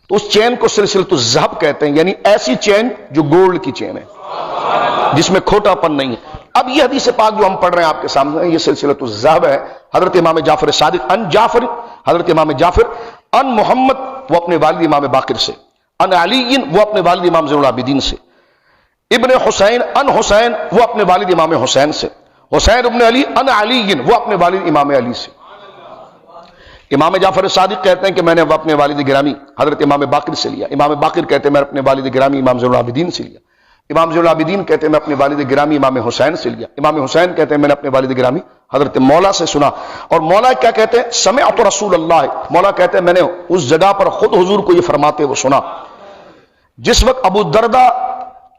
تو اس چین کو سلسلۃ الذہب کہتے ہیں، یعنی ایسی چین جو گولڈ کی چین ہے جس میں کھوٹا پن نہیں ہے۔ اب یہ حدیث پاک جو ہم پڑھ رہے ہیں آپ کے سامنے یہ سلسلۃ الذہب ہے، حضرت امام جعفر صادق ان جعفر، حضرت امام جعفر ان محمد وہ اپنے والد امام باقر سے، ان علی وہ اپنے والد امام زین العابدین سے، ابن حسین ان حسین وہ اپنے والد امام حسین سے، حسین ابن علی ان علی وہ اپنے والد امام علی سے۔ امام جعفر صادق کہتے ہیں کہ میں نے اپنے والد گرامی حضرت امام باقر سے لیا، امام باقر کہتے ہیں میں اپنے والد گرامی امام زین العابدین سے لیا، امام زین العابدین کہتے ہیں میں اپنے والد گرامی امام حسین سے لیا، امام حسین کہتے ہیں میں نے اپنے والد گرامی حضرت مولا سے سنا، اور مولا کیا کہتے ہیں سمعت رسول اللہ، مولا کہتے ہیں میں نے اس جگہ پر خود حضور کو یہ فرماتے ہوئے سنا جس وقت ابو الدرداء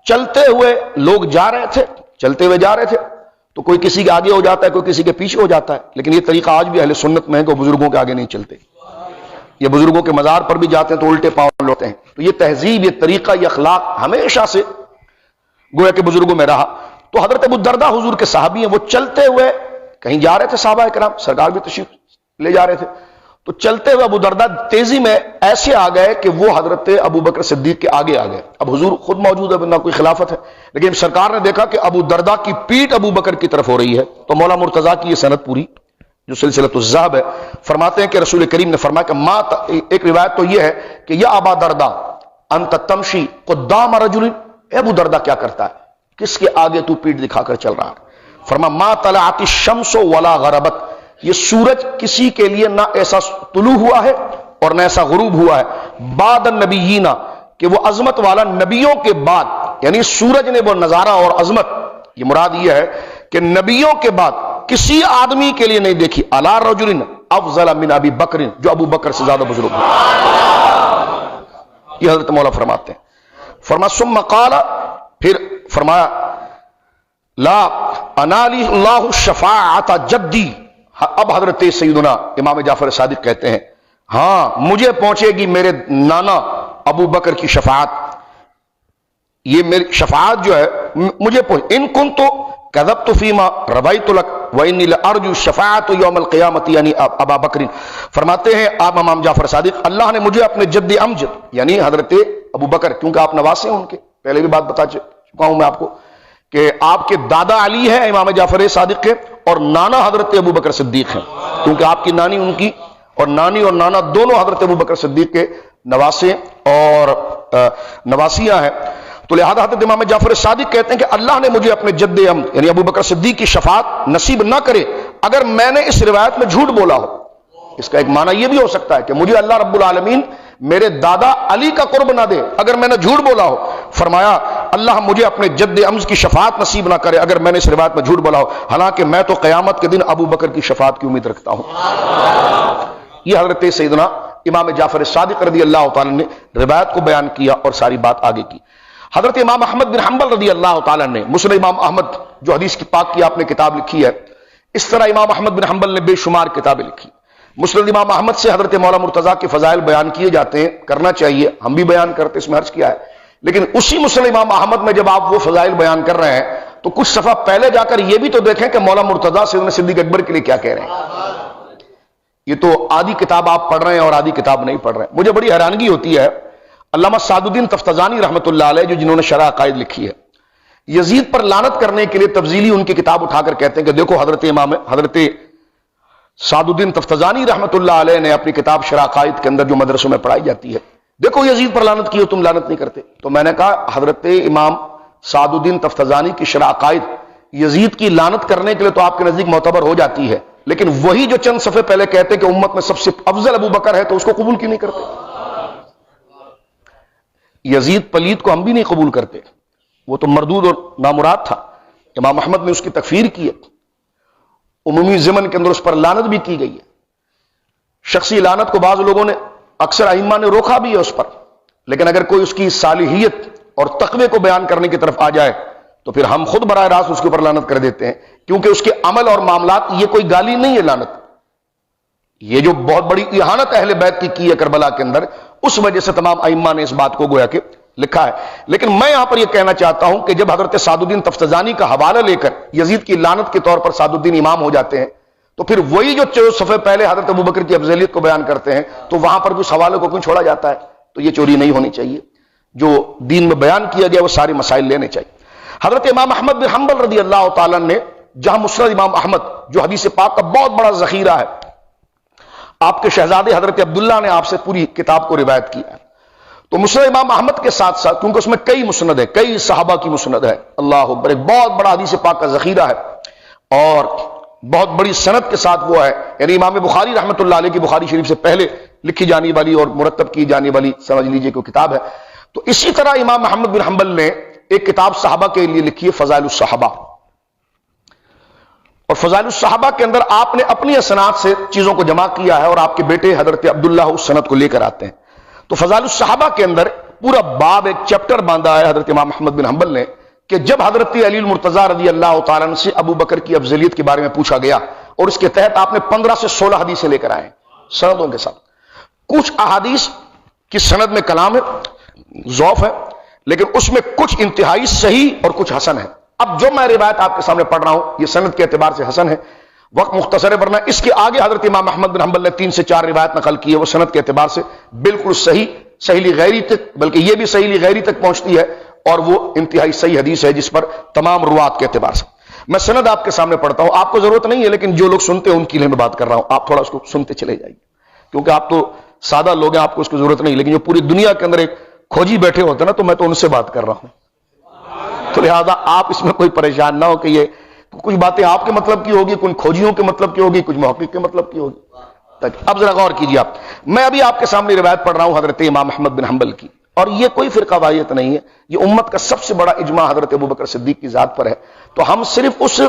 چلتے ہوئے لوگ جا رہے تھے، چلتے ہوئے جا رہے تھے تو کوئی کسی کے آگے ہو جاتا ہے، کوئی کسی کے پیچھے ہو جاتا ہے، لیکن یہ طریقہ آج بھی اہل سنت میں ہے کہ بزرگوں کے آگے نہیں چلتے، یہ بزرگوں کے مزار پر بھی جاتے ہیں تو الٹے پاؤں لوٹتے ہیں۔ تو یہ تہذیب، یہ طریقہ، یہ اخلاق ہمیشہ سے گویا کہ بزرگوں میں رہا۔ تو حضرت ابو الدرداء حضور کے صحابی ہیں، وہ چلتے ہوئے کہیں جا رہے تھے، صحابہ کرام سرکار بھی تشریف لے جا رہے تھے، تو چلتے ہوئے ابو دردہ تیزی میں ایسے آ گئے کہ وہ حضرت ابو بکر صدیق کے آگے آ گئے. اب حضور خود موجود ہے, نہ کوئی خلافت ہے, لیکن سرکار نے دیکھا کہ ابو دردہ کی پیٹھ ابو بکر کی طرف ہو رہی ہے. تو مولا مرتضیٰ کی یہ سند پوری جو سلسلۃ الذہب ہے, فرماتے ہیں کہ رسول کریم نے فرمایا کہ ایک روایت تو یہ ہے کہ یا ابا دردہ انت تمشی قدام رجل, اے ابو دردہ کیا کرتا ہے, کس کے آگے تو پیٹھ دکھا کر چل رہا ہے. فرمایا ما طلعت الشمس ولا غربت, یہ سورج کسی کے لیے نہ ایسا طلوع ہوا ہے اور نہ ایسا غروب ہوا ہے, بعد النبیین, کہ وہ عظمت والا نبیوں کے بعد, یعنی سورج نے وہ نظارہ اور عظمت, یہ مراد یہ ہے کہ نبیوں کے بعد کسی آدمی کے لیے نہیں دیکھی, علی رجل افضل من ابی بکر, جو ابو بکر سے زیادہ بزرگ ہے. یہ حضرت مولا فرماتے ہیں. فرمایا ثم قال, پھر فرمایا لا انالی اللہ الشفاعۃ جدی, اب حضرت سیدنا امام جعفر صادق کہتے ہیں ہاں مجھے پہنچے گی میرے نانا ابو بکر کی شفاعت, یہ میری شفاعت جو ہے مجھے پہنچ, ان کنت کذبت فیما رویت لک وانی لارجو الشفاعۃ یوم القیامۃ, یعنی ابا بکر. فرماتے ہیں آپ امام جعفر صادق, اللہ نے مجھے اپنے جد امجد یعنی حضرت ابو بکر, کیونکہ آپ نواسے ہیں ان کے, پہلے بھی بات بتا چکا ہوں میں آپ کو کہ آپ کے دادا علی ہیں امام جعفر صادق کے, اور نانا حضرت ابو بکر صدیق ہیں, کیونکہ آپ کی نانی ان کی, اور نانی اور نانا دونوں حضرت ابو بکر صدیق کے نواسے اور نواسیاں ہیں. تو لہذا حضرت امام جعفر صادق کہتے ہیں کہ اللہ نے مجھے اپنے جد یعنی ابو بکر صدیق کی شفاعت نصیب نہ کرے اگر میں نے اس روایت میں جھوٹ بولا ہو. اس کا ایک معنی یہ بھی ہو سکتا ہے کہ مجھے اللہ رب العالمین میرے دادا علی کا قرب نہ دے اگر میں نے جھوٹ بولا ہو. فرمایا اللہ مجھے اپنے جد امز کی شفاعت نصیب نہ کرے اگر میں نے اس روایت میں جھوٹ بولا ہو, حالانکہ میں تو قیامت کے دن ابو بکر کی شفاعت کی امید رکھتا ہوں. یہ حضرت سیدنا امام جعفر صادق رضی اللہ تعالیٰ نے روایت کو بیان کیا اور ساری بات آگے کی. حضرت امام احمد بن حنبل رضی اللہ تعالیٰ نے, مسند امام احمد جو حدیث کی پاک کی آپ نے کتاب لکھی ہے, اس طرح امام احمد بن حنبل نے بے شمار کتابیں لکھی. مسند امام احمد سے حضرت مولا مرتضیٰ کے فضائل بیان کیے جاتے ہیں, کرنا چاہیے, ہم بھی بیان کرتے, اس میں عرض کیا ہے, لیکن اسی مسند امام احمد میں جب آپ وہ فضائل بیان کر رہے ہیں تو کچھ صفحہ پہلے جا کر یہ بھی تو دیکھیں کہ مولا مرتضیٰ سیدنا صدیق اکبر کے لیے کیا کہہ رہے ہیں. یہ تو آدھی کتاب آپ پڑھ رہے ہیں اور آدھی کتاب نہیں پڑھ رہے ہیں. مجھے بڑی حیرانگی ہوتی ہے, علامہ سعد الدین تفتزانی رحمۃ اللہ علیہ جو جنہوں نے شرح عقائد لکھی ہے, یزید پر لعنت کرنے کے لیے تفضیلی ان کی کتاب اٹھا کر کہتے ہیں کہ دیکھو حضرت سعد الدین تفتزانی رحمۃ اللہ علیہ نے اپنی کتاب شرح عقائد کے اندر جو مدرسوں میں پڑھائی جاتی ہے, دیکھو یزید پر لعنت کی ہو, تم لعنت نہیں کرتے. تو میں نے کہا حضرت امام سعد الدین تفتزانی کی شرح عقائد یزید کی لعنت کرنے کے لیے تو آپ کے نزدیک معتبر ہو جاتی ہے, لیکن وہی جو چند صفحے پہلے کہتے کہ امت میں سب سے افضل ابو بکر ہے تو اس کو قبول کیوں نہیں کرتے؟ یزید پلید کو ہم بھی نہیں قبول کرتے, وہ تو مردود اور نامراد تھا. امام احمد نے اس کی تکفیر کی ہے, عمومی ضمن کے اندر اس پر لعنت بھی کی گئی ہے. شخصی لعنت کو بعض لوگوں نے, اکثر ائمہ نے روکا بھی ہے اس پر, لیکن اگر کوئی اس کی صالحیت اور تقوی کو بیان کرنے کی طرف آ جائے تو پھر ہم خود براہ راست اس کے اوپر لعنت کر دیتے ہیں, کیونکہ اس کے عمل اور معاملات, یہ کوئی گالی نہیں ہے لعنت, یہ جو بہت بڑی اہانت اہل بیت کی ہے کربلا کے اندر, اس وجہ سے تمام ائمہ نے اس بات کو گویا کہ لکھا ہے. لیکن میں یہاں پر یہ کہنا چاہتا ہوں کہ جب حضرت سعد الدین تفتزانی کا حوالہ لے کر یزید کی لعنت کے طور پر سعد الدین امام ہو جاتے ہیں, تو پھر وہی جو صفحے پہلے حضرت ابو بکر کی افضلیت کو بیان کرتے ہیں تو وہاں پر بھی اس حوالے کو کیوں چھوڑا جاتا ہے؟ تو یہ چوری نہیں ہونی چاہیے. جو دین میں بیان کیا گیا وہ سارے مسائل لینے چاہیے. حضرت امام احمد بن حنبل رضی اللہ تعالیٰ نے, جہاں مسند امام احمد جو حدیث پاک کا بہت بڑا ذخیرہ ہے, آپ کے شہزادے حضرت عبداللہ نے آپ سے پوری کتاب کو روایت کی ہے, تو مسند امام احمد کے ساتھ ساتھ, کیونکہ اس میں کئی مسند ہے, کئی صحابہ کی مسند ہے, اللہ اکبر, ایک بہت بڑا حدیث پاک کا ذخیرہ ہے اور بہت بڑی سند کے ساتھ وہ ہے, یعنی امام بخاری رحمۃ اللہ علیہ کی بخاری شریف سے پہلے لکھی جانے والی اور مرتب کی جانے والی سمجھ لیجئے کوئی کتاب ہے. تو اسی طرح امام احمد بن حنبل نے ایک کتاب صحابہ کے لیے لکھی ہے, فضائل الصحابہ, اور فضائل الصحابہ کے اندر آپ نے اپنی اسناد سے چیزوں کو جمع کیا ہے اور آپ کے بیٹے حضرت عبداللہ اس سند کو لے کر آتے ہیں. تو فضائل الصحابہ کے اندر پورا باب, ایک چیپٹر باندھا ہے حضرت امام احمد بن حنبل نے, کہ جب حضرت علی المرتضیٰ رضی اللہ تعالیٰ عنہ سے ابو بکر کی افضلیت کے بارے میں پوچھا گیا, اور اس کے تحت آپ نے 15 سے 16 حدیثیں لے کر آئے سندوں کے ساتھ. کچھ احادیث کی سند میں کلام ہے, ضعف ہے, لیکن اس میں کچھ انتہائی صحیح اور کچھ حسن ہے. اب جو میں روایت آپ کے سامنے پڑھ رہا ہوں یہ سند کے اعتبار سے حسن ہے, وقت مختصر ہے ورنہ اس کے آگے حضرت امام احمد بن حنبل نے 3 سے 4 روایت نقل کی ہے، وہ سند کے اعتبار سے بالکل صحیح غیری تک، بلکہ یہ بھی صحیح غیری تک پہنچتی ہے، اور وہ انتہائی صحیح حدیث ہے جس پر تمام روات کے اعتبار سے میں سند آپ کے سامنے پڑھتا ہوں. آپ کو ضرورت نہیں ہے، لیکن جو لوگ سنتے ہیں ان کے لیے میں بات کر رہا ہوں، آپ تھوڑا اس کو سنتے چلے جائیے، کیونکہ آپ تو سادہ لوگ ہیں، آپ کو اس کی ضرورت نہیں، لیکن جو پوری دنیا کے اندر ایک کھوجی بیٹھے ہوتے ہیں نا، تو میں تو ان سے بات کر رہا ہوں. تو لہذا آپ اس میں کوئی پریشان نہ ہو کہ یہ کچھ باتیں آپ کے مطلب کی ہوگی، کچھ کھوجیوں کے مطلب کی ہوگی، کچھ محقق کے مطلب کی ہوگی. اب ذرا غور کیجیے آپ، میں ابھی آپ کے سامنے روایت پڑھ رہا ہوں حضرت امام احمد بن حنبل کی، اور یہ کوئی فرقہ واحیت نہیں ہے، یہ امت کا سب سے بڑا اجماع حضرت ابوبکر صدیق کی ذات پر ہے. تو ہم صرف اس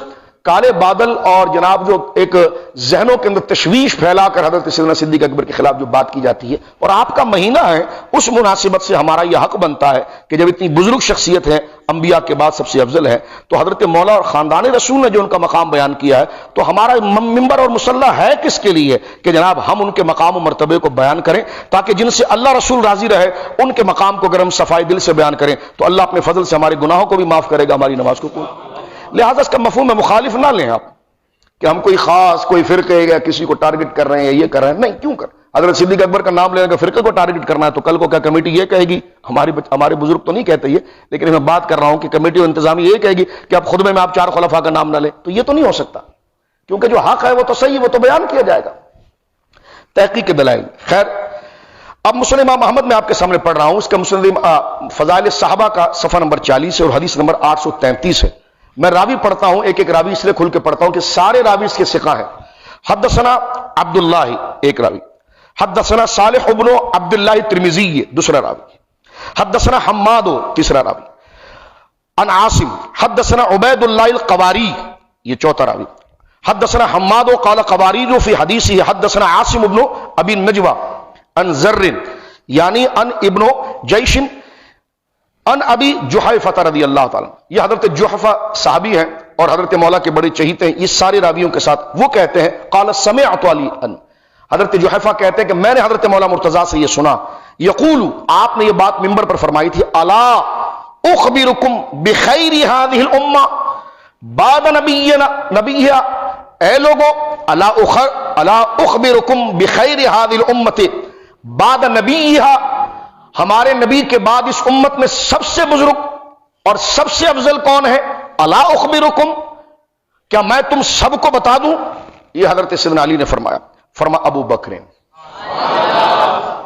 کالے بادل اور جناب جو ایک ذہنوں کے اندر تشویش پھیلا کر حضرت سیدنا صدیق اکبر کے خلاف جو بات کی جاتی ہے، اور آپ کا مہینہ ہے، اس مناسبت سے ہمارا یہ حق بنتا ہے کہ جب اتنی بزرگ شخصیت ہے، انبیاء کے بعد سب سے افضل ہے، تو حضرت مولا اور خاندان رسول نے جو ان کا مقام بیان کیا ہے، تو ہمارا ممبر اور مصلی ہے کس کے لیے کہ جناب ہم ان کے مقام و مرتبے کو بیان کریں، تاکہ جن سے اللہ رسول راضی رہے ان کے مقام کو اگر ہم صفائی دل سے بیان کریں تو اللہ اپنے فضل سے ہمارے گناہوں کو بھی معاف کرے گا، ہماری نماز کو. لہذا اس کا مفہوم مخالف نہ لیں آپ کہ ہم کوئی خاص کوئی فرقے یا کسی کو ٹارگٹ کر رہے ہیں، یہ کر رہے ہیں، نہیں. کیوں کر حضرت صدیق اکبر کا نام لینے کا فرقے کو ٹارگٹ کرنا ہے؟ تو کل کو کیا کمیٹی یہ کہے گی؟ ہمارے بزرگ تو نہیں کہتے یہ، لیکن میں بات کر رہا ہوں کہ کمیٹی و انتظامیہ یہ کہے گی کہ اب خطبے میں آپ 4 خلفاء کا نام نہ لیں، تو یہ تو نہیں ہو سکتا، کیونکہ جو حق ہے وہ تو صحیح، وہ تو بیان کیا جائے گا. تحقیق کے دلائل. خیر، اب مسند امام احمد میں آپ کے سامنے پڑھ رہا ہوں، اس کا مسند فضائل صحابہ کا صفحہ نمبر 40 ہے اور حدیث نمبر 833 ہے. میں راوی پڑھتا ہوں، ایک راوی اس لیے کھل کے پڑھتا ہوں کہ سارے راوی اس کے ثقہ ہیں. حدثنا عبداللہ ایک راوی، حدثنا صالح ابن عبداللہ ترمذی دوسرا راوی، حدثنا حماد تیسرا راوی، عن عاصم حدثنا عبید اللہ القواری یہ چوتھا راوی، حدثنا حماد قال قواری فی حدیثہ حدثنا عاصم ابن ابی النجوہ عن زر یعنی عن ابن جیش ان ابی جحیفہ رضی اللہ تعالیٰ. یہ حضرت جحیفہ صحابی ہیں اور حضرت مولا کے بڑے چہیتے ہیں. اس سارے راویوں کے ساتھ وہ کہتے ہیں قال سمعت علی ان، حضرت جحیفہ کہتے ہیں کہ میں نے حضرت مولا مرتضیٰ سے یہ سنا، یقول آپ نے یہ بات منبر پر فرمائی تھی، الا اخبرکم بخیر هذه الامہ بعد نبیہا، اے لوگو الا اخبرکم بخیر هذه الامہ بعد نبیہا، ہمارے نبی کے بعد اس امت میں سب سے بزرگ اور سب سے افضل کون ہے؟ الا اخبرکم، کیا میں تم سب کو بتا دوں؟ یہ حضرت سیدنا علی نے فرمایا، فرما ابو بکر،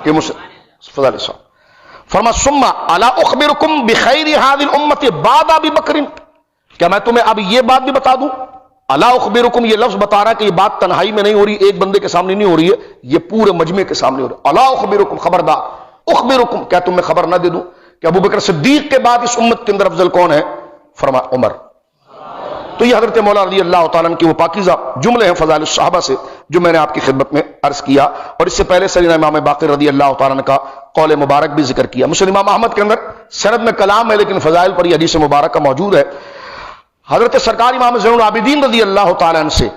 یہ فضل صاحب فرما ثم الا اخبرکم بخیر هذه الامه بعد ابی بکر، کیا میں تمہیں اب یہ بات بھی بتا دوں؟ الا اخبرکم یہ لفظ بتا رہا ہے کہ یہ بات تنہائی میں نہیں ہو رہی، ایک بندے کے سامنے نہیں ہو رہی ہے، یہ پورے مجمع کے سامنے ہو رہی ہے. الا اخبرکم، خبردار، اخبرکم کیا تم میں خبر نہ دے دوں کہ ابو بکر صدیق کے بعد اس امت کے اندر افضل کون ہے؟ فرما عمر. تو یہ حضرت مولا رضی اللہ تعالیٰ عنہ کی وہ پاکیزہ جملے ہیں فضائل الصحابہ سے جو میں نے آپ کی خدمت میں عرض کیا، اور اس سے پہلے سیدنا امام باقر رضی اللہ تعالیٰ عنہ کا قول مبارک بھی ذکر کیا. مسند امام احمد کے اندر سند میں کلام ہے لیکن فضائل پر یہ حدیث مبارکہ موجود ہے. حضرت سرکار امام زین العابدین رضی اللہ تعالیٰ عنہ سے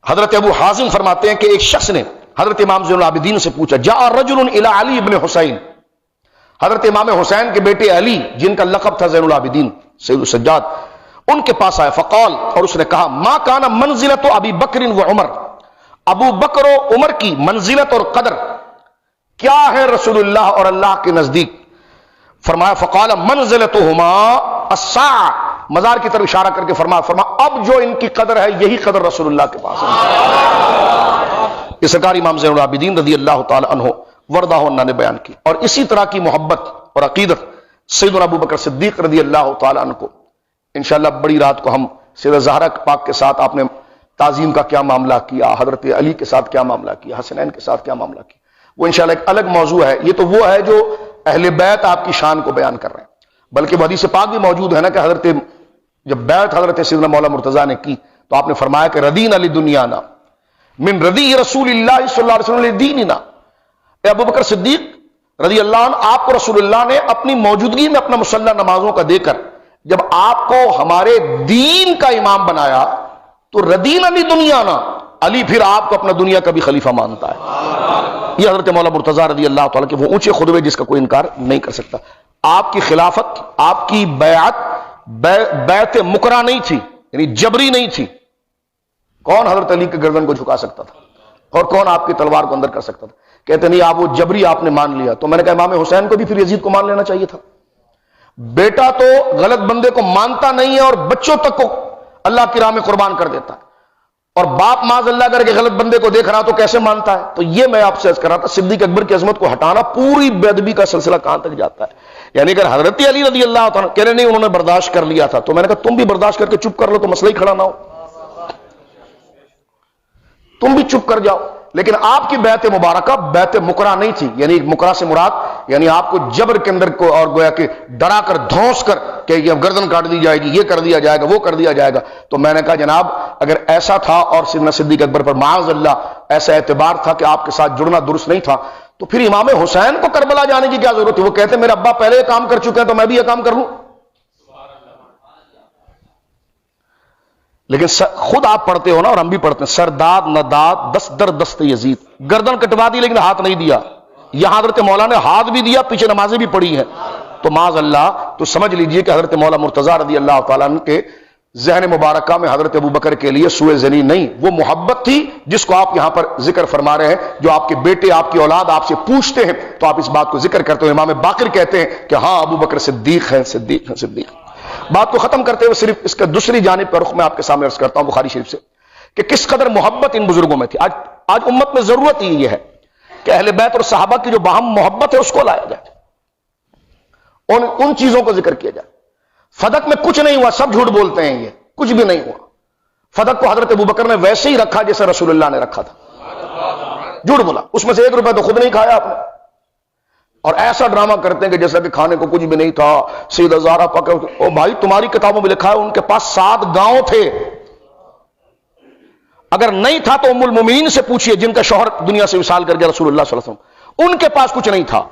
حضرت ابو حازم فرماتے ہیں کہ ایک شخص نے حضرت امام زین العابدین سے پوچھا، جاء رجل الی علی ابن حسین، حضرت امام حسین کے بیٹے علی جن کا لقب تھا زین العابدین سید السجاد، ان کے پاس آیا، فقال، اور اس نے کہا، ما کان منزلت ابی بکر و عمر، ابو بکر و عمر کی منزلت اور قدر کیا ہے رسول اللہ اور اللہ کے نزدیک؟ فرمایا فقال منزلتہما الساعہ، مزار کی طرف اشارہ کر کے فرمایا اب جو ان کی قدر ہے یہی قدر رسول اللہ کے پاس ہے. یہ سرکار امام زین العابدین رضی اللہ تعالی عنہ وردہ عنہ نے بیان کی. اور اسی طرح کی محبت اور عقیدت سیدنا ابو بکر صدیق رضی اللہ تعالی عنہ کو انشاءاللہ بڑی رات کو ہم سیدہ زہرا پاک کے ساتھ آپ نے تعظیم کا کیا معاملہ کیا، حضرت علی کے ساتھ کیا معاملہ کیا، حسنین کے ساتھ کیا معاملہ کیا، وہ انشاءاللہ ایک الگ موضوع ہے. یہ تو وہ ہے جو اہل بیت آپ کی شان کو بیان کر رہے ہیں، بلکہ حدیث پاک بھی موجود ہے نا کہ حضرت جب بیعت حضرت سیدنا مولا مرتضیٰ نے کی تو آپ نے فرمایا کہ ردینا لدنیانا من ردی رسول اللہ صلی اللہ علیہ وسلم لدیننا. اے ابو بکر صدیق رضی اللہ عنہ، آپ کو رسول اللہ نے اپنی موجودگی میں اپنا مسلح نمازوں کا دے کر جب آپ کو ہمارے دین کا امام بنایا تو ردینا لدنیانا، علی پھر آپ کو اپنا دنیا کا بھی خلیفہ مانتا ہے. یہ حضرت مولا مرتضیٰ رضی اللہ تعالیٰ کے وہ اونچے خطبے جس کا کوئی انکار نہیں کر سکتا. آپ کی خلافت، آپ کی بیعت بیعت مکرہ نہیں تھی، یعنی جبری نہیں تھی. کون حضرت علی کی گردن کو جھکا سکتا تھا اور کون آپ کی تلوار کو اندر کر سکتا تھا؟ کہتے نہیں آپ وہ جبری آپ نے مان لیا. تو میں نے کہا امام حسین کو بھی پھر یزید کو مان لینا چاہیے تھا. بیٹا تو غلط بندے کو مانتا نہیں ہے اور بچوں تک کو اللہ کی راہ میں قربان کر دیتا ہے, اور باپ معاذ اللہ کر کے غلط بندے کو دیکھ رہا تو کیسے مانتا ہے؟ تو یہ میں آپ سے عرض کر رہا تھا, صدیق اکبر کی عظمت کو ہٹانا پوری بے ادبی کا سلسلہ کہاں تک جاتا ہے. یعنی اگر حضرت علی رضی اللہ تعالیٰ کہہ رہے نہیں انہوں نے برداشت کر لیا تھا, تو میں نے کہا تم بھی برداشت کر کے چپ کر لو تو مسئلہ ہی کھڑا نہ ہو, تم بھی چپ کر جاؤ. لیکن آپ کی بیعت مبارکہ بیعت مکرہ نہیں تھی. یعنی مکرہ سے مراد یعنی آپ کو جبر کے اندر کو اور گویا کہ ڈرا کر دھونس کر کہ یہ گردن کاٹ دی جائے گی, یہ کر دیا جائے گا, وہ کر دیا جائے گا. تو میں نے کہا جناب اگر ایسا تھا اور سیدنا صدیق اکبر پر معاذ اللہ ایسا اعتبار تھا کہ آپ کے ساتھ جڑنا درست نہیں تھا, تو پھر امام حسین کو کربلا جانے کی کیا ضرورت ہے؟ وہ کہتے ہیں میرے ابا پہلے یہ کام کر چکے ہیں تو میں بھی یہ کام کر لوں. لیکن خود آپ پڑھتے ہو نا اور ہم بھی پڑھتے ہیں, سرداد نداد دست در دست یزید, گردن کٹوا دی لیکن ہاتھ نہیں دیا. یہاں حضرت مولا نے ہاتھ بھی دیا, پیچھے نمازیں بھی پڑھی ہیں. تو معاذ اللہ تو سمجھ لیجئے کہ حضرت مولا مرتضیٰ رضی اللہ تعالیٰ عنہ کے ذہن مبارکہ میں حضرت ابوبکر کے لیے سوء ظنی نہیں, وہ محبت تھی جس کو آپ یہاں پر ذکر فرما رہے ہیں. جو آپ کے بیٹے آپ کی اولاد آپ سے پوچھتے ہیں تو آپ اس بات کو ذکر کرتے ہو. امام باقر کہتے ہیں کہ ہاں ابوبکر صدیق ہیں, صدیق ہیں, صدیق. بات کو ختم کرتے ہوئے صرف اس کا دوسری جانب کا رخ میں آپ کے سامنے عرض کرتا ہوں بخاری شریف سے کہ کس قدر محبت ان بزرگوں میں تھی. آج امت میں ضرورت ہی یہ ہے کہ اہل بیت اور صحابہ کی جو باہم محبت ہے اس کو لایا جائے, ان چیزوں کو ذکر کیا جائے. فدق میں کچھ نہیں ہوا, سب جھوٹ بولتے ہیں, یہ کچھ بھی نہیں ہوا. فدق کو حضرت ابوبکر نے ویسے ہی رکھا جیسے رسول اللہ نے رکھا تھا. جھوٹ بولا, اس میں سے 1 روپے تو خود نہیں کھایا آپ نے, اور ایسا ڈرامہ کرتے ہیں کہ جیسا کہ کھانے کو کچھ بھی نہیں تھا. سیدہ زہرا پاک, او بھائی تمہاری کتابوں میں لکھا ہے ان کے پاس 7 گاؤں تھے. اگر نہیں تھا تو ام المومنین سے پوچھئے جن کا شوہر دنیا سے وصال کر گیا رسول اللہ صلی اللہ علیہ وسلم, ان کے پاس کچھ نہیں تھا.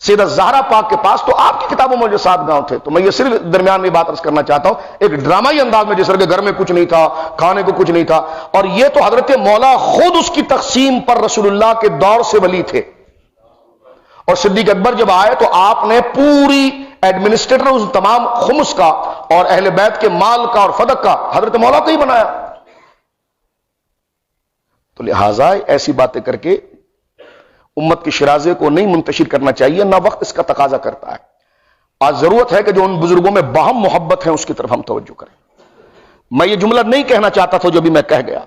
سیدہ زہرا پاک کے پاس تو آپ کی کتابوں میں جو 7 گاؤں تھے. تو میں یہ صرف درمیان میں بات عرض کرنا چاہتا ہوں ایک ڈرامائی انداز میں, جس طرح کہ گھر میں کچھ نہیں تھا, کھانے کو کچھ نہیں تھا. اور یہ تو حضرت مولا خود اس کی تقسیم پر رسول اللہ کے دور سے ولی تھے. اور صدیق اکبر جب آئے تو آپ نے پوری ایڈمنسٹریٹر اس تمام خمس کا اور اہل بیت کے مال کا اور فدق کا حضرت مولا کو ہی بنایا. تو لہٰذا ایسی باتیں کر کے امت کے شرازے کو نہیں منتشر کرنا چاہیے, نہ وقت اس کا تقاضا کرتا ہے. آج ضرورت ہے کہ جو ان بزرگوں میں باہم محبت ہے اس کی طرف ہم توجہ کریں. میں یہ جملہ نہیں کہنا چاہتا تھا جو بھی میں کہہ گیا,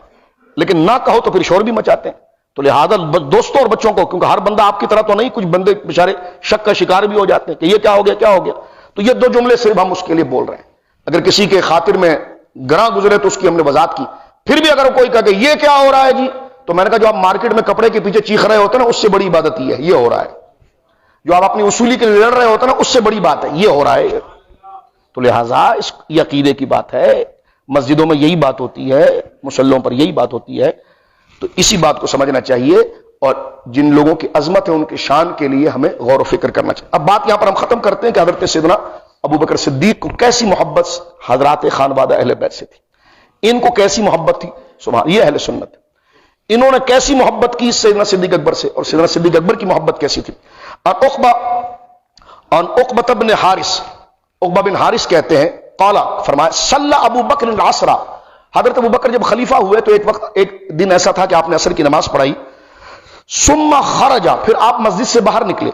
لیکن نہ کہو تو پھر شور بھی مچاتے ہیں. تو لہذا دوستوں اور بچوں کو, کیونکہ ہر بندہ آپ کی طرح تو نہیں, کچھ بندے بیچارے شک کا شکار بھی ہو جاتے ہیں کہ یہ کیا ہو گیا, کیا ہو گیا. تو یہ 2 جملے صرف ہم اس کے لیے بول رہے ہیں. اگر کسی کے خاطر میں گراں گزرے تو اس کی ہم نے وضاحت کی. پھر بھی اگر کوئی کہا کہ یہ کیا ہو رہا ہے جی, تو میں نے کہا جو آپ مارکیٹ میں کپڑے کے پیچھے چیخ رہے ہوتے ہیں نا, اس سے بڑی عبادت یہ ہو رہا ہے. جو آپ اپنی اصولی کے لیے لڑ رہے ہوتے ہیں نا, اس سے بڑی بات ہے, یہ ہو رہا ہے. تو لہٰذا اس یہ عقیدے کی بات ہے, مسجدوں میں یہی بات ہوتی ہے, مصلوں پر یہی بات ہوتی ہے. تو اسی بات کو سمجھنا چاہیے, اور جن لوگوں کی عظمت ہے ان کی شان کے لیے ہمیں غور و فکر کرنا چاہیے. اب بات یہاں پر ہم ختم کرتے ہیں کہ حضرت سیدنا ابوبکر صدیق کو کیسی محبت حضرات خانوادہ اہل بیت سے تھی, ان کو کیسی محبت تھی. سبحان, یہ اہل سنت ہے. انہوں نے کیسی محبت کی سیدنا صدیق اکبر سے, اور سیدنا صدیق اکبر کی محبت کیسی تھی. عقبہ بن حارث, عقبہ بن حارث کہتے ہیں قالا, فرمایا صلی ابو بکر العصر, حضرت ابوبکر جب خلیفہ ہوئے تو ایک دن ایسا تھا کہ آپ نے عصر کی نماز پڑھائی. ثم خرج, پھر آپ مسجد سے باہر نکلے.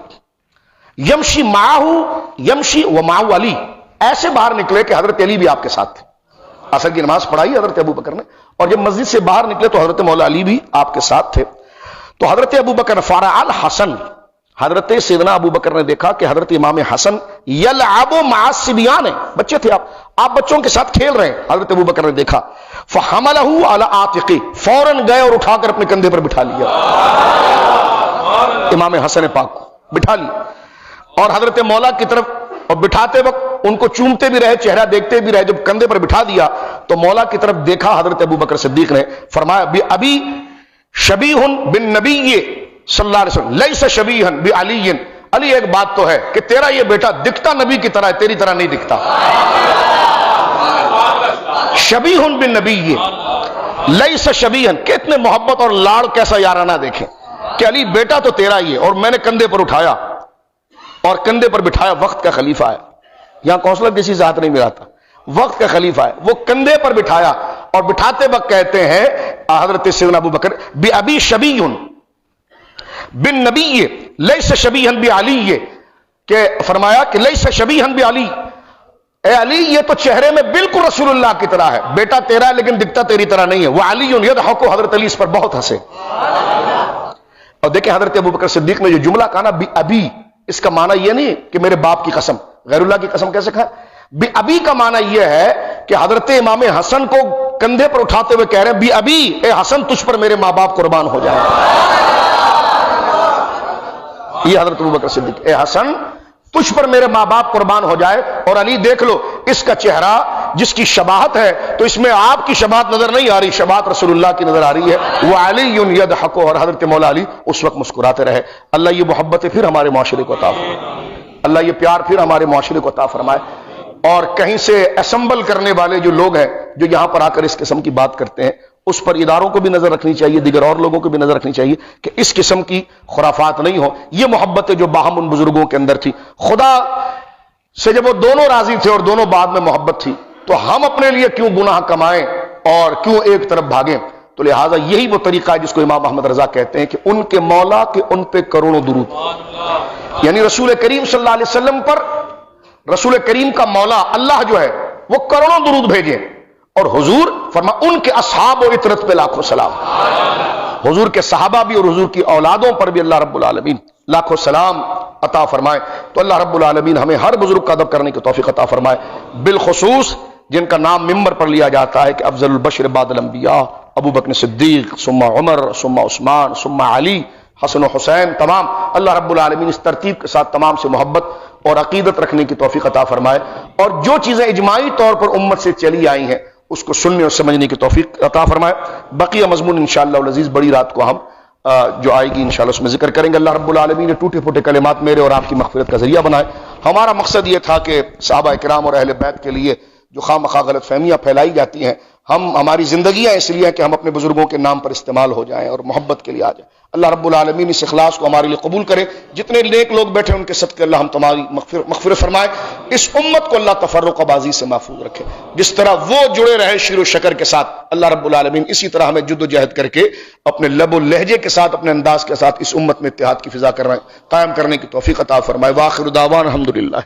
یمشی و معه علی, ایسے باہر نکلے کہ حضرت علی بھی آپ کے ساتھ تھے. عصر کی نماز پڑھائی حضرت ابوبکر نے, اور جب مسجد سے باہر نکلے تو حضرت مولا علی بھی آپ کے ساتھ تھے. تو حضرت ابوبکر فرع الحسن, حضرت سیدنا ابوبکر نے دیکھا کہ حضرت امام حسن یلعب مع الصبیان, بچے تھے آپ بچوں کے ساتھ کھیل رہے ہیں. حضرت ابوبکر نے دیکھا, فحملہ علی عاتقی, فوراً گئے اور اٹھا کر اپنے کندھے پر بٹھا لیا. امام حسن پاک کو بٹھا لیا, اور حضرت مولا کی طرف, اور بٹھاتے وقت ان کو چومتے بھی رہے, چہرہ دیکھتے بھی رہے. جب کندھے پر بٹھا دیا تو مولا کی طرف دیکھا حضرت ابوبکر صدیق نے, فرمایا ابی شبیہ بالنبی صلی اللہ علیہ وسلم لیس شبیہ بعلی, علی ایک بات تو ہے کہ تیرا یہ بیٹا دکھتا نبی کی طرح ہے, تیری طرح نہیں دکھتا. شبیہ بالنبی لیس شبیہ, کتنے محبت اور لاڑ کیسا یارانہ دیکھیں کہ علی بیٹا تو تیرا ہی ہے, اور میں نے کندھے پر اٹھایا اور کندھے پر بٹھایا. وقت کا خلیفہ ہے, یہاں کونسلر کسی ذات نہیں ملا تھا, وقت کا خلیفہ ہے, وہ کندھے پر بٹھایا اور بٹھاتے وقت کہتے ہیں حضرت سیدنا ابو بکر بِأَبِي شَبِيٌّ بِالنَّبِيِّ لَيْسَ شَبِيهًا بِعَلِيِّ، کہ فرمایا کہ لَيْسَ شَبِيهًا بِعَلِيِّ، اے علی یہ تو چہرے میں بالکل رسول اللہ کی طرح ہے، بیٹا تیرا ہے لیکن دکھتا تیری طرح نہیں ہے، وہ علی یضحک، حضرت علی اس پر بہت ہنسے۔ اور دیکھیں حضرت ابو بکر صدیق نے جو جملہ کہا نا بِأَبِي، اس کا معنی یہ نہیں کہ میرے باپ کی قسم، غیر اللہ کی قسم کیسے کھائے؟ بِأَبِي کا معنی یہ ہے کہ حضرت امام حسن کو کندھے پر اٹھاتے ہوئے کہہ رہے ہیں بِأَبِي، اے حسن تجھ پر میرے ماں باپ قربان ہو جائیں۔ یہ حضرت ابو بکر صدیق، اے حسن تجھ پر میرے ماں باپ قربان ہو جائے۔ اور علی دیکھ لو اس کا چہرہ جس کی شباہت ہے تو اس میں آپ کی شباہت نظر نہیں آ رہی، شباہت رسول اللہ کی نظر آ رہی ہے۔ وہ علی یضحک، اور حضرت مولا علی اس وقت مسکراتے رہے۔ اللہ یہ محبت پھر ہمارے معاشرے کو عطا فرمائے، اللہ یہ پیار پھر ہمارے معاشرے کو عطا فرمائے۔ اور کہیں سے اسمبل کرنے والے جو لوگ ہیں جو یہاں پر آ کر اس قسم کی بات کرتے ہیں، اس پر اداروں کو بھی نظر رکھنی چاہیے، دیگر اور لوگوں کو بھی نظر رکھنی چاہیے کہ اس قسم کی خرافات نہیں ہو۔ یہ محبت جو باہم ان بزرگوں کے اندر تھی، خدا سے جب وہ دونوں راضی تھے اور دونوں بعد میں محبت تھی، تو ہم اپنے لیے کیوں گناہ کمائیں اور کیوں ایک طرف بھاگیں؟ تو لہٰذا یہی وہ طریقہ ہے جس کو امام احمد رضا کہتے ہیں کہ ان کے مولا کے ان پہ کروڑوں درود، یعنی رسول کریم صلی اللہ علیہ وسلم پر رسول کریم کا مولا اللہ جو ہے وہ کروڑوں درود بھیجے، اور حضور فرما ان کے اصحاب و اطرت پہ لاکھوں سلام، حضور کے صحابہ بھی اور حضور کی اولادوں پر بھی اللہ رب العالمین لاکھوں سلام عطا فرمائے۔ تو اللہ رب العالمین ہمیں ہر بزرگ کا ادب کرنے کی توفیق عطا فرمائے، بالخصوص جن کا نام ممبر پر لیا جاتا ہے کہ افضل البشر بعد الانبیاء ابو بکر صدیق، ثم عمر، ثم عثمان، ثم علی، حسن و حسین، تمام اللہ رب العالمین اس ترتیب کے ساتھ تمام سے محبت اور عقیدت رکھنے کی توفیق عطا فرمائے، اور جو چیزیں اجماعی طور پر امت سے چلی آئی ہیں اس کو سننے اور سمجھنے کی توفیق عطا فرمائے۔ بقیہ مضمون انشاءاللہ العزیز بڑی رات کو ہم جو آئے گی انشاءاللہ اس میں ذکر کریں گے۔ اللہ رب العالمین نے ٹوٹے پھوٹے کلمات میرے اور آپ کی مغفرت کا ذریعہ بنائے۔ ہمارا مقصد یہ تھا کہ صحابہ کرام اور اہل بیت کے لیے جو خواہ مخواہ غلط فہمیاں پھیلائی جاتی ہیں، ہماری زندگیاں اس لیے ہیں کہ ہم اپنے بزرگوں کے نام پر استعمال ہو جائیں اور محبت کے لیے آ جائیں۔ اللہ رب العالمین اس اخلاص کو ہمارے لیے قبول کرے۔ جتنے نیک لوگ بیٹھے ان کے صدقے اللہ ہم تمہاری مغفرت فرمائے۔ اس امت کو اللہ تفرق و بازی سے محفوظ رکھے، جس طرح وہ جڑے رہے شیر و شکر کے ساتھ، اللہ رب العالمین اسی طرح ہمیں جد و جہد کر کے اپنے لب و لہجے کے ساتھ، اپنے انداز کے ساتھ اس امت میں اتحاد کی فضا قائم کرنے کی توفیق عطا فرمائے۔ وآخر دعوانا الحمدللہ۔